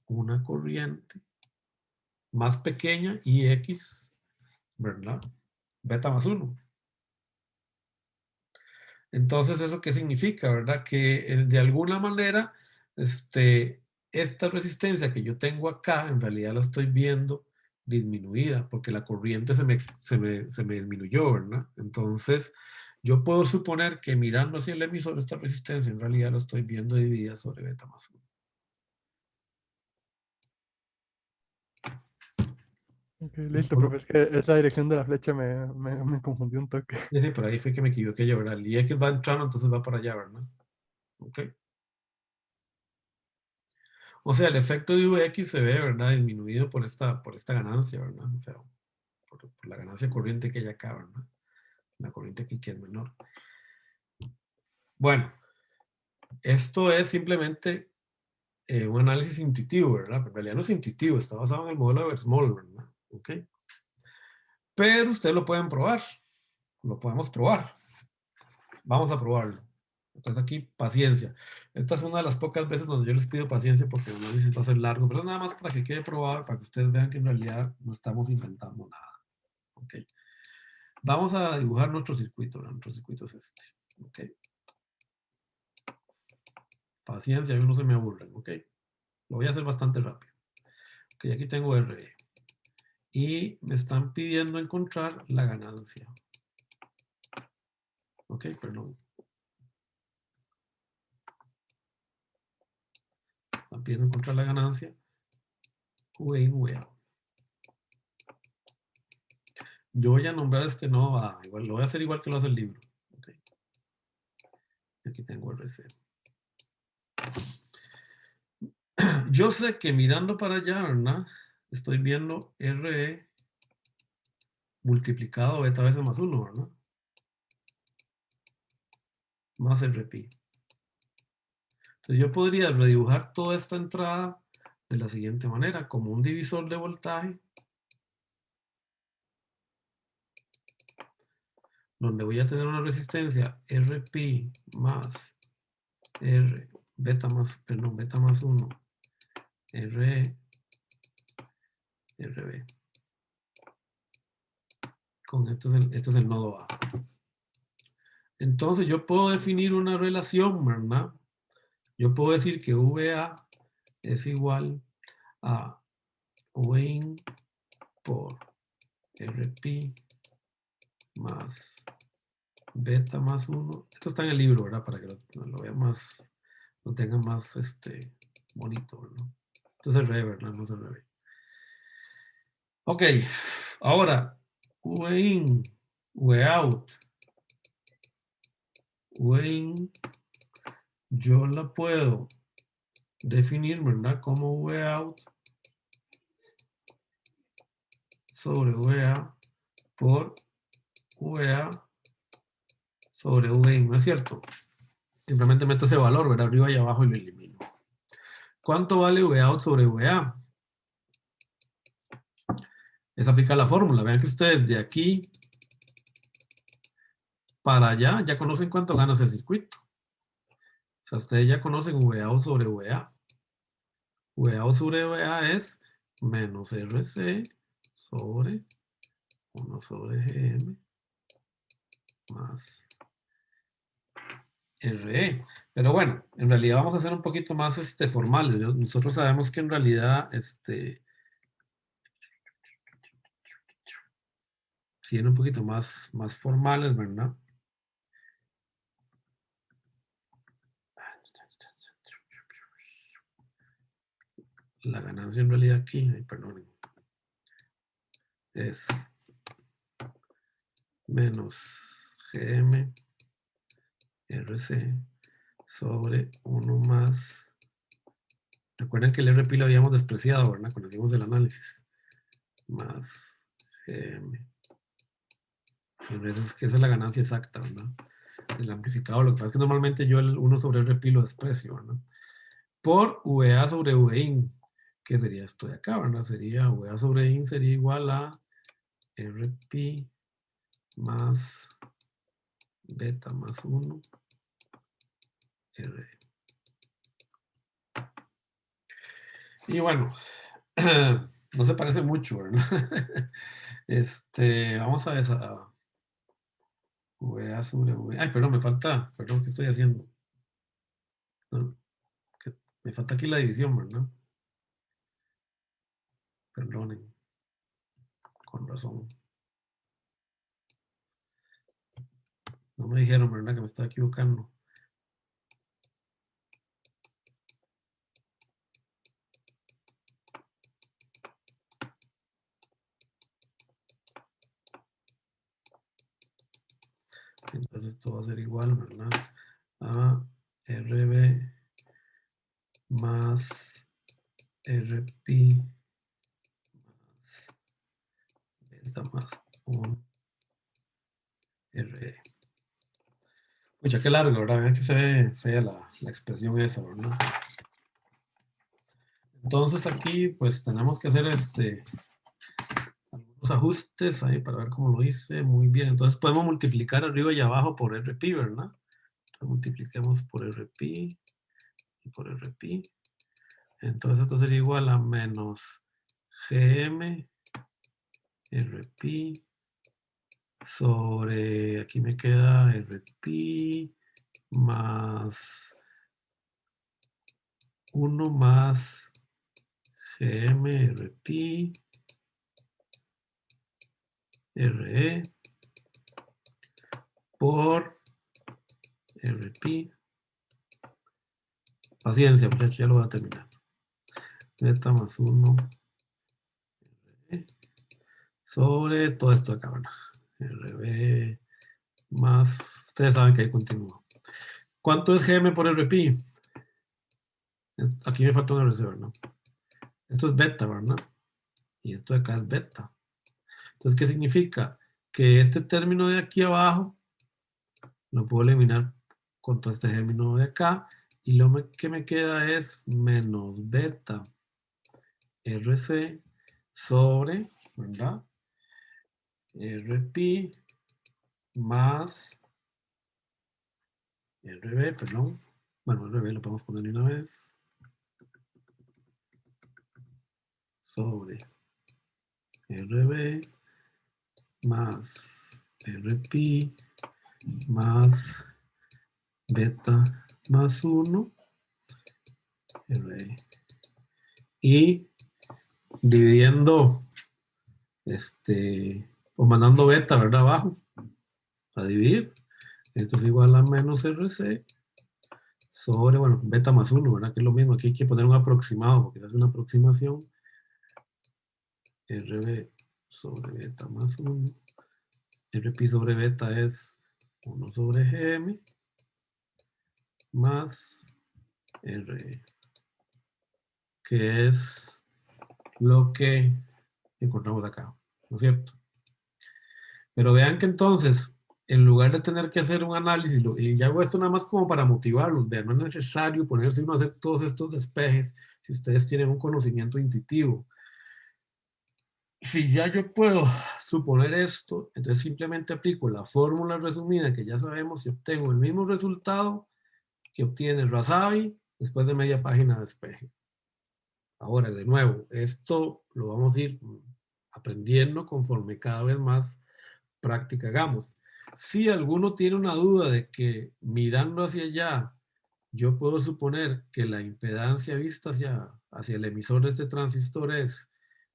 una corriente más pequeña, IX, ¿verdad? Beta más 1. Entonces, ¿eso qué significa, verdad? Que de alguna manera, esta resistencia que yo tengo acá, en realidad la estoy viendo disminuida, porque la corriente se me disminuyó, ¿verdad? Entonces, yo puedo suponer que mirando hacia el emisor, esta resistencia en realidad la estoy viendo dividida sobre beta más 1. Ok, listo, profe, es que esa dirección de la flecha me confundió un toque. Sí, sí, por ahí fue que me equivoqué yo, ¿verdad? El IX va entrando, entonces va para allá, ¿verdad? Ok. O sea, el efecto de Vx se ve, ¿verdad? Disminuido por esta ganancia, ¿verdad? O sea, por la ganancia corriente que hay acá, ¿verdad? La corriente aquí que es menor. Bueno, esto es simplemente un análisis intuitivo, ¿verdad? Pero en realidad no es intuitivo, está basado en el modelo de Versmol, ¿verdad? ¿Ok? Pero ustedes lo pueden probar. Lo podemos probar. Vamos a probarlo. Entonces aquí, paciencia. Esta es una de las pocas veces donde yo les pido paciencia porque el análisis va a ser largo, pero nada más para que quede probado, para que ustedes vean que en realidad no estamos inventando nada. ¿Ok? Vamos a dibujar nuestro circuito, ¿verdad? Nuestro circuito es este. ¿Ok? Paciencia, yo no se me aburren, ¿ok? Lo voy a hacer bastante rápido. Ok, aquí tengo RE. Y me están pidiendo encontrar la ganancia. Ok, perdón. Están pidiendo encontrar la ganancia. VE y VA. Yo voy a nombrar este nodo A. Igual, lo voy a hacer igual que lo hace el libro. Okay. Aquí tengo RC. Yo sé que mirando para allá, ¿verdad? Estoy viendo RE multiplicado beta veces más 1, ¿verdad? Más RP. Entonces yo podría redibujar toda esta entrada de la siguiente manera, como un divisor de voltaje, donde voy a tener una resistencia RP más R, beta más 1, RE, RB. Con esto es el nodo A. Entonces yo puedo definir una relación, ¿verdad? Yo puedo decir que VA es igual a Win por RP más beta más 1. Esto está en el libro, ¿verdad? Para que lo vean más, lo tengan más bonito, ¿verdad? Esto es el RE, ¿verdad? No es el RB. Ok, ahora, Win, Vout, Win, yo la puedo definir, ¿verdad? Como Vout sobre VA por VA sobre VIN, ¿no es cierto? Simplemente meto ese valor, ¿verdad? Arriba y abajo y lo elimino. ¿Cuánto vale VA sobre VA? Es aplicar la fórmula. Vean que ustedes de aquí para allá ya conocen cuánto gana ese circuito. O sea, ustedes ya conocen VA sobre VA. VA sobre VA es menos RC sobre 1 sobre GM más RE. Pero bueno, en realidad vamos a ser un poquito más formales. Nosotros sabemos que en realidad si eran un poquito más formales, ¿verdad? la ganancia en realidad aquí, perdón, es menos GM RC sobre 1 más. Recuerden que el RP lo habíamos despreciado, ¿verdad? Cuando hicimos el análisis. Más GM. Entonces, que esa es la ganancia exacta, ¿verdad? El amplificador. Lo que pasa es que normalmente yo el 1 sobre RP lo desprecio, ¿verdad? Por VA sobre VIN, que sería esto de acá, ¿verdad? Sería VA sobre IN sería igual a RP más beta más 1 R. Y bueno, no se parece mucho, ¿verdad? Vamos a ver VA sobre VA. Ay, perdón, me falta, perdón, ¿qué estoy haciendo? No, me falta aquí la división, ¿verdad? Perdonen, con razón. No me dijeron, ¿verdad? Que me estaba equivocando. Entonces esto va a ser igual, ¿verdad? A RB más RP más beta más 1 RE. Pucha, qué largo, ¿verdad? Vean que se ve fea la expresión esa, ¿verdad? Entonces aquí pues tenemos que hacer algunos ajustes ahí para ver cómo lo hice. Muy bien, entonces podemos multiplicar arriba y abajo por RP, ¿verdad? Entonces multipliquemos por RP y por RP. Entonces esto sería igual a menos GM RP sobre, aquí me queda RP más 1 más GM RP RE por RP. Paciencia, muchachos, ya lo voy a terminar. Beta más 1 RE sobre todo esto de acá, ¿verdad? RB más, ustedes saben que ahí continúa. ¿Cuánto es GM por RP? Aquí me falta una reserva, ¿no? Esto es beta, ¿verdad? Y esto de acá es beta. Entonces, ¿qué significa? Que este término de aquí abajo lo puedo eliminar con todo este término de acá. Y lo que me queda es menos beta RC sobre, ¿verdad? RP más RB, perdón. Bueno, RB lo podemos poner de una vez. Sobre RB más RP más beta más 1 RE. Y dividiendo o mandando beta, ¿verdad? Abajo a dividir. Esto es igual a menos RC sobre, bueno, beta más 1, ¿verdad? Que es lo mismo. Aquí hay que poner un aproximado porque se hace una aproximación. RB sobre beta más 1. RP sobre beta es 1 sobre GM más RE, que es lo que encontramos acá, ¿no es cierto? Pero vean que entonces, en lugar de tener que hacer un análisis, y ya hago esto nada más como para motivarlos, vean, no es necesario ponerse uno a hacer todos estos despejes si ustedes tienen un conocimiento intuitivo. Si ya yo puedo suponer esto, entonces simplemente aplico la fórmula resumida que ya sabemos y obtengo el mismo resultado que obtiene Razavi después de media página de despeje. Ahora, de nuevo, esto lo vamos a ir aprendiendo conforme cada vez más práctica hagamos. Si alguno tiene una duda de que mirando hacia allá, yo puedo suponer que la impedancia vista hacia el emisor de este transistor es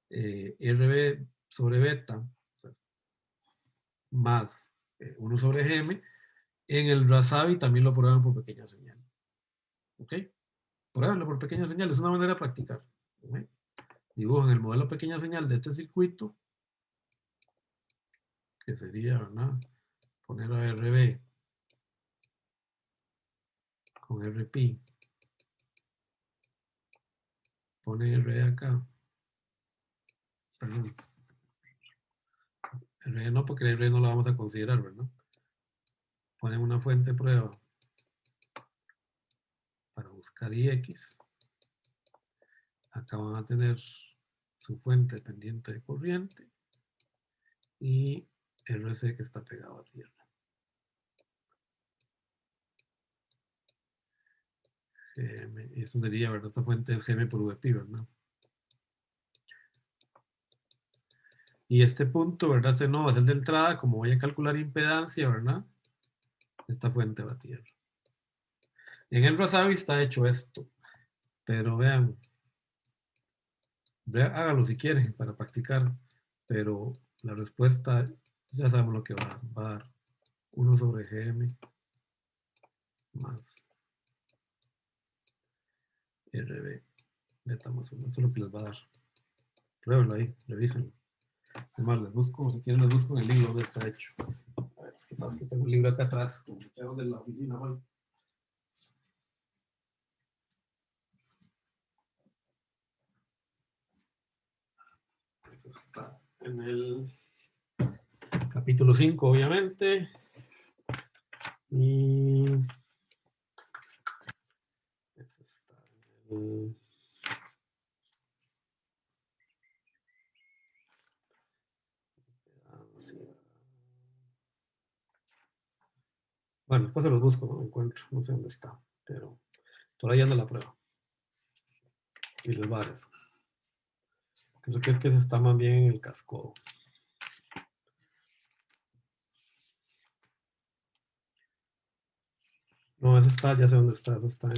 RB sobre beta, o sea, más 1 sobre GM, en el Razavi también lo prueban por pequeña señal. ¿Ok? Pruébenlo por pequeña señal, es una manera de practicar. ¿ok? Dibujan el modelo pequeña señal de este circuito, que sería, ¿verdad? Poner a RB con RP. Pone RE acá. Perdón. RE no, porque el RE no lo vamos a considerar, ¿verdad? Ponen una fuente de prueba para buscar IX. Acá van a tener su fuente pendiente de corriente y RC que está pegado a tierra. GM, esto sería, ¿verdad? Esta fuente es GM por VP, ¿verdad? Y este punto, ¿verdad? Este no va a ser de entrada, como voy a calcular impedancia, ¿verdad? Esta fuente va a tierra. En el Rasabi está hecho esto, pero vean, hágalo si quieren para practicar, pero la respuesta ya sabemos lo que va a dar. Va a dar 1 sobre GM más RB beta más 1. Esto es lo que les va a dar. Pruébenlo ahí, revísenlo. Además, les busco, si quieren les busco en el libro donde está hecho. A ver, es que pasa que tengo un libro acá atrás, como que de la oficina hoy. Eso está en el capítulo 5, obviamente. Y eso está en el... Bueno, después se los busco, no lo encuentro, no sé dónde está, pero por ahí anda la prueba. Y les va a dar eso. Creo que es que se está más bien en el casco. No, ese está, ya sé dónde está, eso está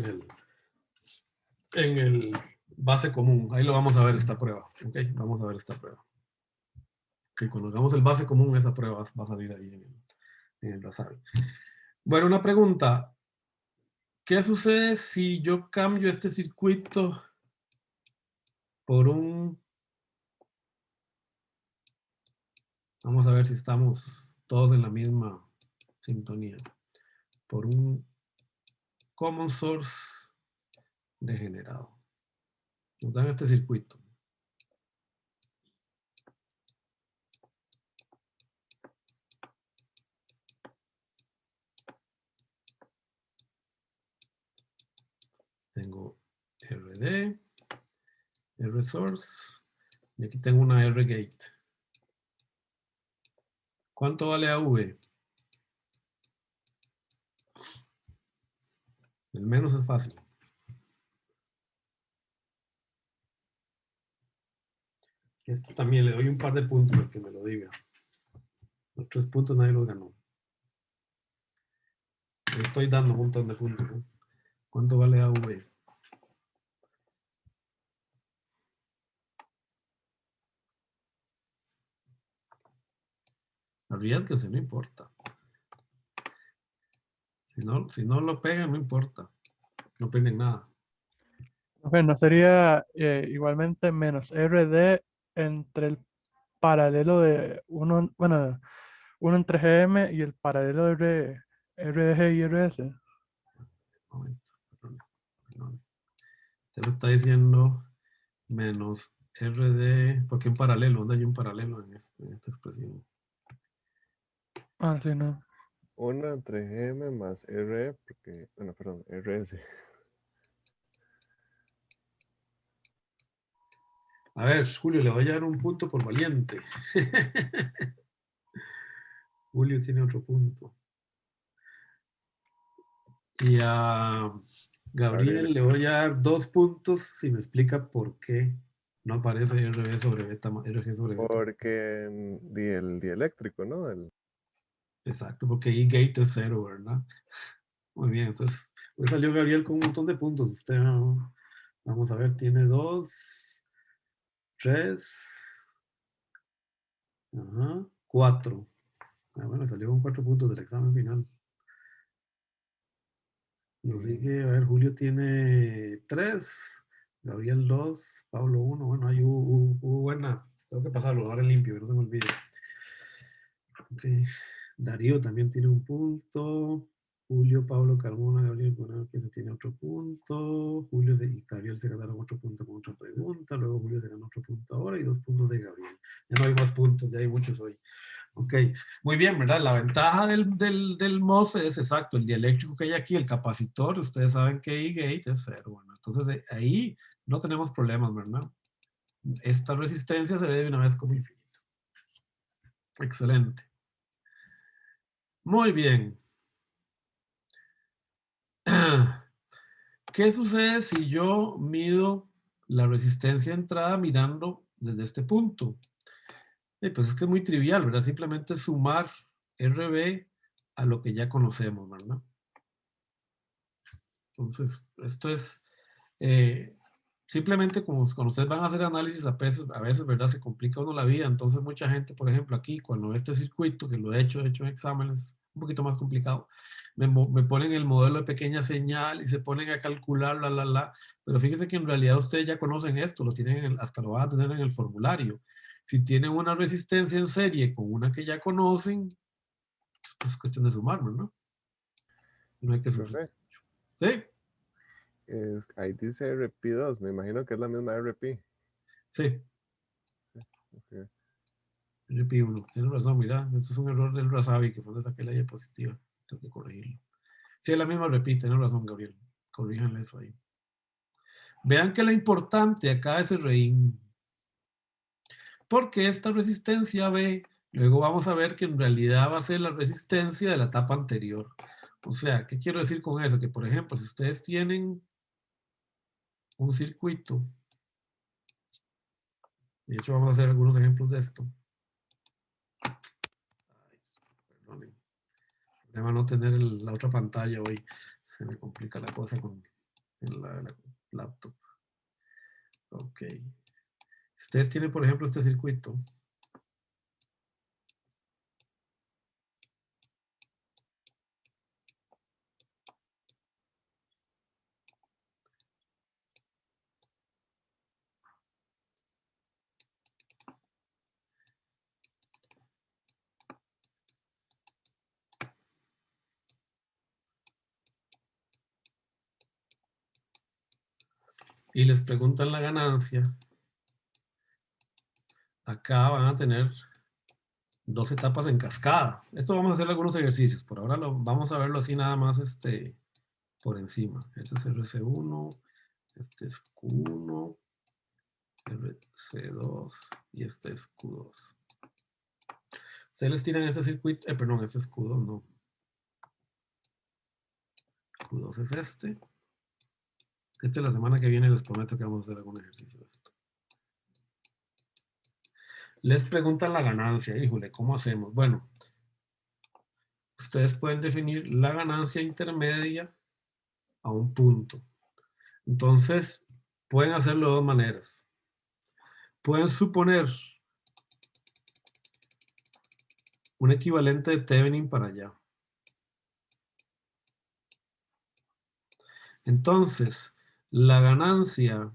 en el base común. Ahí lo vamos a ver esta prueba. Ok, vamos a ver esta prueba. Ok, cuando hagamos el base común, esa prueba va a salir ahí en el Rasabi. Bueno, una pregunta. ¿Qué sucede si yo cambio este circuito por un... Vamos a ver si estamos todos en la misma sintonía. Por un common source degenerado. Nos dan este circuito. Tengo RD, RSource, y aquí tengo una RGate. ¿Cuánto vale AV? El menos es fácil. Esto también le doy un par de puntos al que me lo diga. Los 3 puntos nadie los ganó. Le estoy dando un montón de puntos, ¿no? ¿Cuánto vale AV? Arriesguense, no importa. Si no lo pegan, no importa. No pierden nada. Bueno, sería igualmente menos RD entre el paralelo de uno, bueno, uno entre GM y el paralelo de RG y RS. Un momento, perdón. Te lo está diciendo menos RD, porque en paralelo, ¿dónde hay un paralelo en esta expresión? Ah, sí, no. 1 entre GM más RE, porque, bueno, perdón, RS. A ver, Julio, le voy a dar un punto por valiente. Julio tiene otro punto. Y a Gabriel le voy a dar 2 puntos si me explica por qué no aparece RG sobre beta. Porque el dieléctrico, ¿no? Exacto, porque ahí gate es 0, ¿verdad? Muy bien, entonces hoy salió Gabriel con un montón de puntos. Usted, vamos a ver, tiene 2, 3, 4. Bueno, salió con 4 puntos del examen final. Nos sigue, a ver, Julio tiene 3, Gabriel 2, Pablo 1. Bueno, hay buena. Tengo que pasarlo ahora en limpio, que no se me olvide. Ok. Darío también tiene un punto. Julio, Pablo, Carmona, Gabriel, bueno, que se tiene otro punto. Julio y Gabriel se ganaron otro punto con otra pregunta. Luego Julio se ganó otro punto ahora y 2 puntos de Gabriel. Ya no hay más puntos, ya hay muchos hoy. Ok, muy bien, ¿verdad? La ventaja del MOS es exacto, el dieléctrico que hay aquí, el capacitor, ustedes saben que I-gate es 0. Bueno, entonces ahí no tenemos problemas, ¿verdad? Esta resistencia se ve de una vez como infinito. Excelente. Muy bien. ¿Qué sucede si yo mido la resistencia de entrada mirando desde este punto? Pues es que es muy trivial, ¿verdad? Simplemente sumar RB a lo que ya conocemos, ¿verdad? Entonces, esto es simplemente como cuando ustedes van a hacer análisis, a veces, ¿verdad? Se complica uno la vida. Entonces, mucha gente, por ejemplo, aquí, cuando ve este circuito, que lo he hecho en exámenes, un poquito más complicado, me ponen el modelo de pequeña señal y se ponen a calcular, pero fíjense que en realidad ustedes ya conocen esto, lo tienen hasta lo van a tener en el formulario. Si tienen una resistencia en serie con una que ya conocen, pues es cuestión de sumar, ¿no? No hay que sufrir. Profe, ¿Sí? ahí dice RP2, me imagino que es la misma RP. Sí. Okay. RP1, tienes razón, mira, esto es un error del Razavi, que fue donde saqué la diapositiva. Tengo que corregirlo. Sí, es la misma RP, tienes razón, Gabriel. Corríjanle eso ahí. Vean que lo importante acá es el rein. Porque esta resistencia B, luego vamos a ver que en realidad va a ser la resistencia de la etapa anterior. O sea, ¿qué quiero decir con eso? Que, por ejemplo, si ustedes tienen un circuito, de hecho vamos a hacer algunos ejemplos de esto. Ay, perdonen. Problema no tener la otra pantalla hoy. Se me complica la cosa con la laptop. Ok. Si ustedes tienen, por ejemplo, este circuito. Y les preguntan la ganancia. Acá van a tener 2 etapas en cascada. Esto vamos a hacer algunos ejercicios. Por ahora vamos a verlo así nada más por encima. Este es RC1, este es Q1, RC2 y este es Q2. Ustedes les tiran este circuito, perdón, este es Q2, no. Q2 es este. La semana que viene les prometo que vamos a hacer algún ejercicio de esto. Les preguntan la ganancia, híjole, ¿cómo hacemos? Bueno, ustedes pueden definir la ganancia intermedia a un punto. Entonces, pueden hacerlo de 2 maneras. Pueden suponer un equivalente de Thevenin para allá. Entonces, la ganancia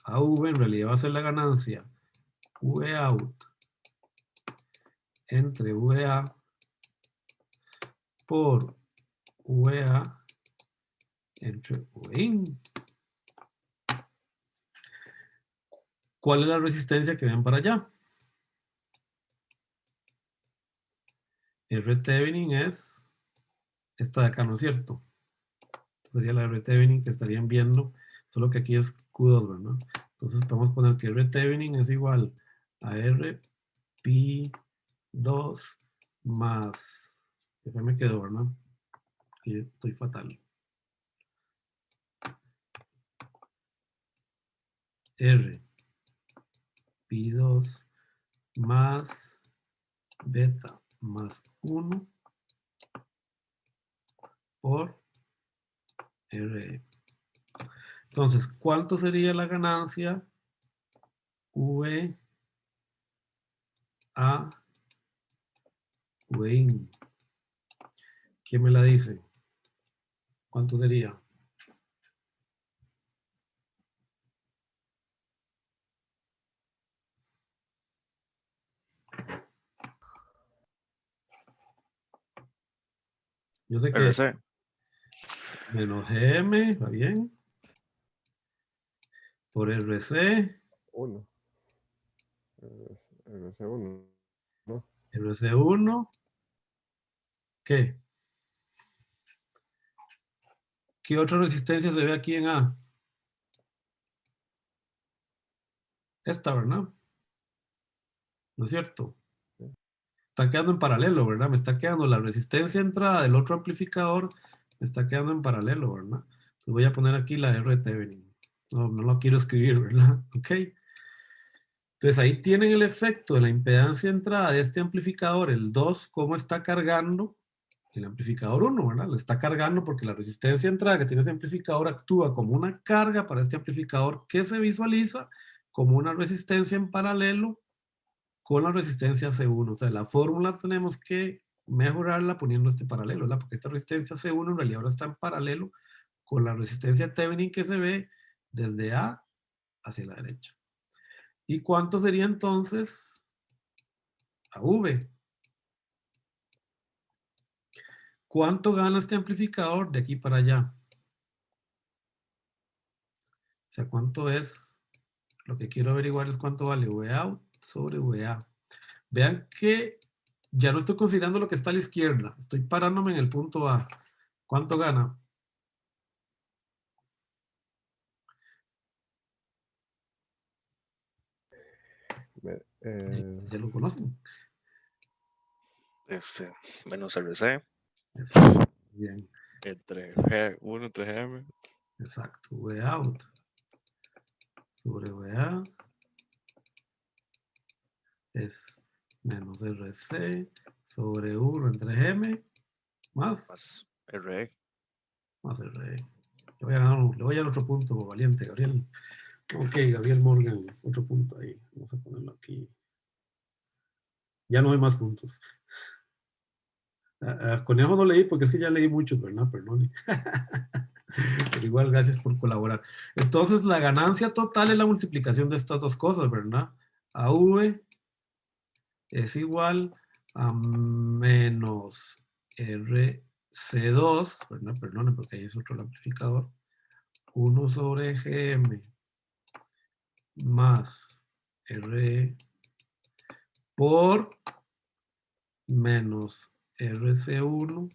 AV en realidad va a ser la ganancia VOUT entre VA por VA entre VIN. ¿Cuál es la resistencia que ven para allá? R Thevenin es esta de acá, ¿no es cierto? Esta sería la R Thevenin que estarían viendo, solo que aquí es Q2, ¿verdad? Entonces podemos poner que R Thevenin es igual a R P2 más, que me quedó, ¿verdad? Que estoy fatal. R P2 más beta más 1 por R. Entonces, ¿cuánto sería la ganancia V a Wayne? ¿Quién me la dice? ¿Cuánto sería? Yo sé que RC. menos GM, ¿va bien? Por RC, 1. RC1. ¿No? RC1, ¿qué? ¿Qué otra resistencia se ve aquí en A? Esta, ¿verdad? ¿No es cierto? Sí. Está quedando en paralelo, ¿verdad? Me está quedando la resistencia entrada del otro amplificador, me está quedando en paralelo, ¿verdad? Entonces voy a poner aquí la R de Thevenin. No, no lo quiero escribir, ¿verdad? Ok. Entonces ahí tienen el efecto de la impedancia de entrada de este amplificador, el 2, cómo está cargando el amplificador 1, ¿verdad? Le está cargando porque la resistencia de entrada que tiene ese amplificador actúa como una carga para este amplificador que se visualiza como una resistencia en paralelo con la resistencia C1. O sea, la fórmula tenemos que mejorarla poniendo este paralelo, ¿verdad? Porque esta resistencia C1 en realidad ahora está en paralelo con la resistencia Thevenin que se ve desde A hacia la derecha. ¿Y cuánto sería entonces a V? ¿Cuánto gana este amplificador de aquí para allá? O sea, ¿cuánto es? Lo que quiero averiguar es cuánto vale Vout sobre VA. Vean que ya no estoy considerando lo que está a la izquierda. Estoy parándome en el punto A. ¿Cuánto gana? Ya lo conocen. Menos RC. Exacto. Bien. Entre G1 entre GM. Exacto. Vout sobre VA es menos RC sobre 1 entre GM más Más RE. Más RE. Le voy a dar otro punto, valiente, Gabriel. Ok, Gabriel Morgan, otro punto ahí. Vamos a ponerlo aquí. Ya no hay más puntos. Conejo no leí porque es que ya leí muchos, ¿verdad? Perdón. Pero igual, gracias por colaborar. Entonces, la ganancia total es la multiplicación de estas dos cosas, ¿verdad? AV es igual a menos RC2, ¿verdad? Perdón, porque ahí es otro amplificador. 1 sobre GM más R por menos RC1,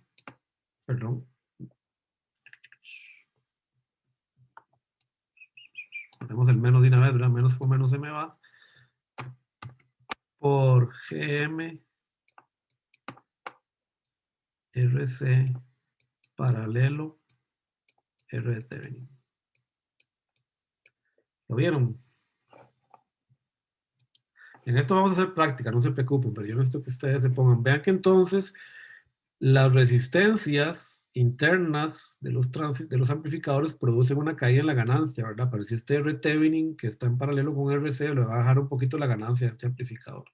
perdón, ponemos el menos de una vez, ¿verdad? Menos por menos se me va, por GM RC paralelo R de Thevenin. ¿Lo vieron? En esto vamos a hacer práctica, no se preocupen, pero yo necesito que ustedes se pongan. Vean que entonces las resistencias internas de los amplificadores producen una caída en la ganancia, ¿verdad? Pero si este R Thevenin que está en paralelo con RC le va a bajar un poquito la ganancia de este amplificador.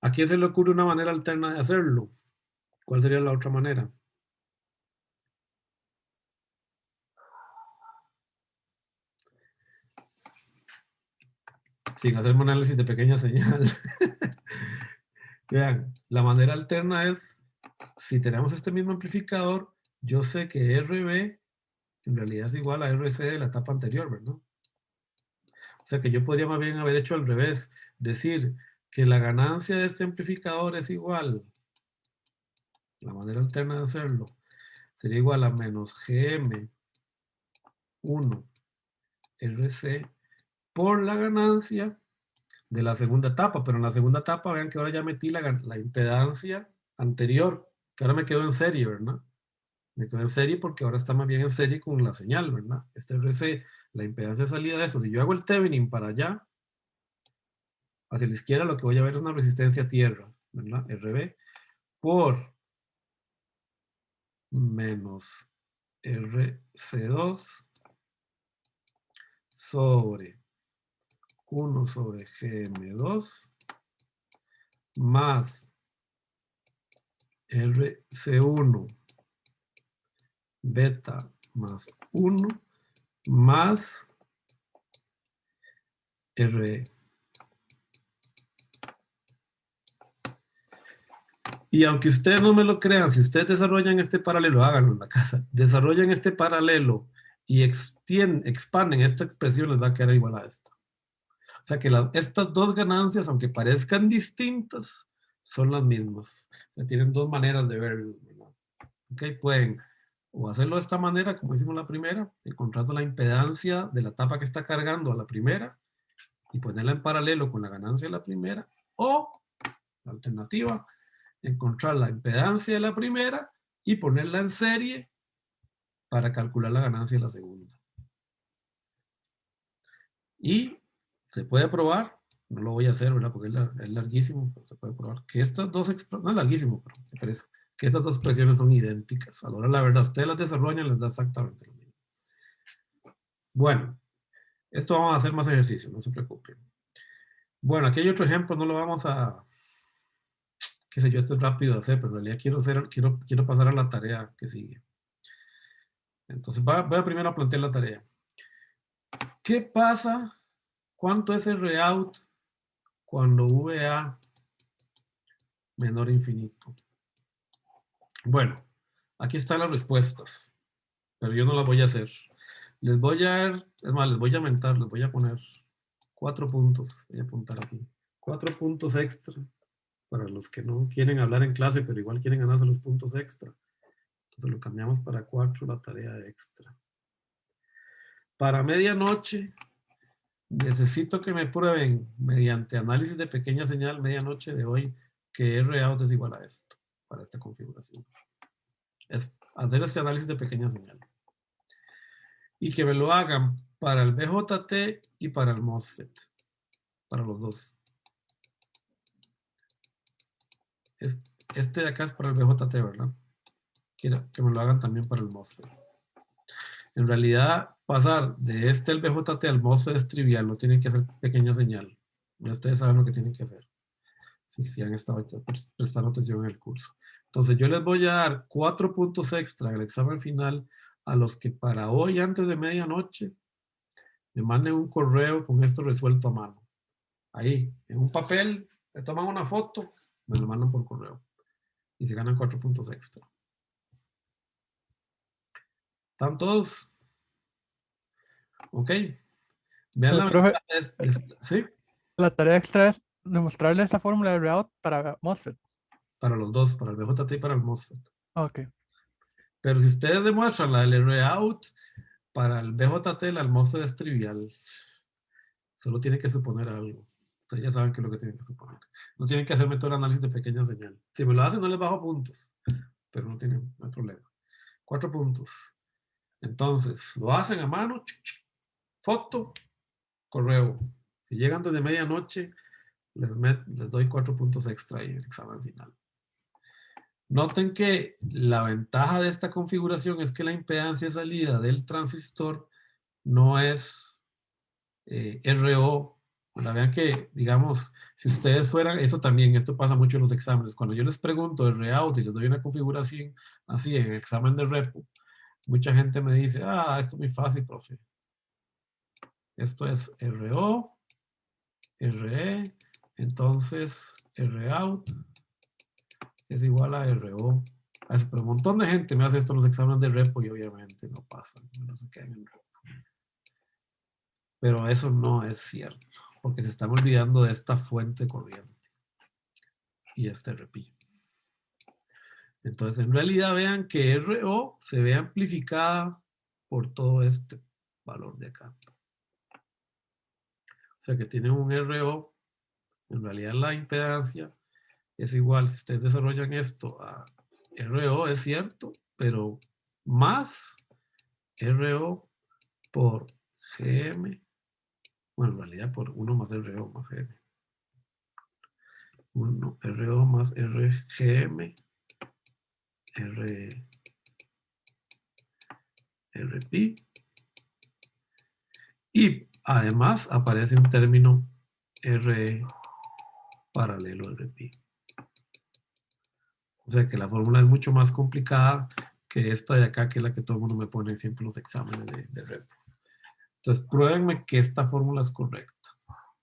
¿A quién se le ocurre una manera alterna de hacerlo? ¿Cuál sería la otra manera? Sin hacer un análisis de pequeña señal. Vean, la manera alterna es, si tenemos este mismo amplificador, yo sé que RB en realidad es igual a RC de la etapa anterior, ¿verdad? O sea que yo podría más bien haber hecho al revés, decir que la ganancia de este amplificador es igual, la manera alterna de hacerlo, sería igual a menos GM 1 RC por la ganancia de la segunda etapa, pero en la segunda etapa vean que ahora ya metí la impedancia anterior, que ahora me quedo en serie, ¿verdad? Me quedo en serie porque ahora está más bien en serie con la señal, ¿verdad? Este RC, la impedancia de salida de eso, si yo hago el Thevenin para allá, hacia la izquierda lo que voy a ver es una resistencia a tierra, ¿verdad? RB por menos RC2 sobre 1 sobre GM2 más RC1 beta más 1 más RE. Y aunque ustedes no me lo crean, si ustedes desarrollan este paralelo, háganlo en la casa, desarrollan este paralelo y expanden esta expresión, les va a quedar igual a esto. O sea que estas dos ganancias, aunque parezcan distintas, son las mismas. O sea, tienen dos maneras de verlo, ¿verdad? Ok, pueden o hacerlo de esta manera, como hicimos la primera, encontrando la impedancia de la etapa que está cargando a la primera y ponerla en paralelo con la ganancia de la primera, o la alternativa, encontrar la impedancia de la primera y ponerla en serie para calcular la ganancia de la segunda. Y se puede probar, no lo voy a hacer, ¿verdad? Porque es larguísimo, pero se puede probar que estas dos expresiones, no es larguísimo, pero me parece que estas dos expresiones son idénticas. A la hora de la verdad, ustedes las desarrollan, les da exactamente lo mismo. Bueno, esto vamos a hacer más ejercicio, no se preocupen. Bueno, aquí hay otro ejemplo, no lo vamos a, qué sé yo, esto es rápido de hacer, pero en realidad quiero pasar a la tarea que sigue. Entonces voy a primero a plantear la tarea. ¿Qué pasa? ¿Cuánto es el Rout cuando VA menor a infinito? Bueno, aquí están las respuestas, pero yo no las voy a hacer. Les voy a dar, es más, les voy a aumentar, les voy a poner 4 puntos. Voy a apuntar aquí. 4 puntos extra para los que no quieren hablar en clase, pero igual quieren ganarse los puntos extra. Entonces lo cambiamos para 4, la tarea extra. Para medianoche, necesito que me prueben mediante análisis de pequeña señal medianoche de hoy que Rout es igual a esto, para esta configuración. Es hacer este análisis de pequeña señal. Y que me lo hagan para el BJT y para el MOSFET. Para los dos. Este de acá es para el BJT, ¿verdad? Quiero que me lo hagan también para el MOSFET. En realidad, pasar de este al BJT al MOSFET es trivial, no tienen que hacer pequeña señal. Ya ustedes saben lo que tienen que hacer. Si han estado prestando atención en el curso. Entonces, yo les voy a dar 4 puntos extra en el examen final a los que para hoy, antes de medianoche, me manden un correo con esto resuelto a mano. Ahí, en un papel, le toman una foto, me lo mandan por correo. Y se ganan 4 puntos extra. ¿Están todos? Ok. Vean la Profe, ¿sí? la tarea extra es demostrarle esa fórmula de Rout para MOSFET. Para los dos, para el BJT y para el MOSFET. Ok. Pero si ustedes demuestran la del Rout para el BJT, el MOSFET es trivial. Solo tienen que suponer algo. Ustedes ya saben qué es lo que tienen que suponer. No tienen que hacerme todo el análisis de pequeña señal. Si me lo hacen, no les bajo puntos. Pero no hay problema. 4 puntos. Entonces, lo hacen a mano. Foto, correo. Si llegan antes de medianoche, les doy 4 puntos extra ahí en el examen final. Noten que la ventaja de esta configuración es que la impedancia de salida del transistor no es RO. Vean que, digamos, si ustedes fueran, esto pasa mucho en los exámenes. Cuando yo les pregunto el Rout y les doy una configuración así en el examen de repo, mucha gente me dice, esto es muy fácil, profe. Esto es RO, RE, entonces Rout es igual a RO. Pero un montón de gente me hace esto en los exámenes de repo y obviamente no pasa, no se quedan en repo. Pero eso no es cierto, porque se están olvidando de esta fuente corriente y este repillo. Entonces, en realidad vean que RO se ve amplificada por todo este valor de acá. O sea que tienen un RO, en realidad la impedancia es igual, si ustedes desarrollan esto a RO, es cierto, pero más RO por GM, bueno, en realidad por 1 más RO más GM. 1 RO más RGM, RP. Y además aparece un término RE paralelo RP. O sea que la fórmula es mucho más complicada que esta de acá, que es la que todo el mundo me pone siempre en los exámenes de repo. Entonces, pruébenme que esta fórmula es correcta.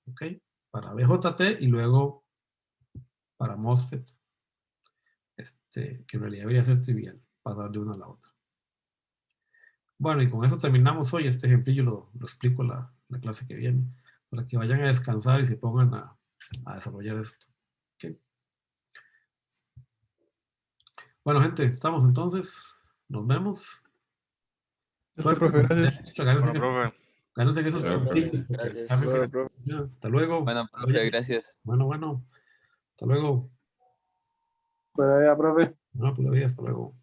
¿Ok? Para BJT y luego para MOSFET. que en realidad debería ser trivial, pasar de una a la otra. Bueno, y con eso terminamos hoy. Este ejemplillo lo explico la clase que viene, para que vayan a descansar y se pongan a desarrollar esto. ¿Okay? Bueno, gente, estamos entonces. Nos vemos. Listo, profe, gracias. Gánense Bueno, profe. gánense esos Bueno, puntitos, porque gracias. ya me Bueno, queda- profe. ya, hasta luego. Bueno, profe, Oye, gracias. bueno. Hasta luego. Buena idea, profe. Bueno, pues hasta luego.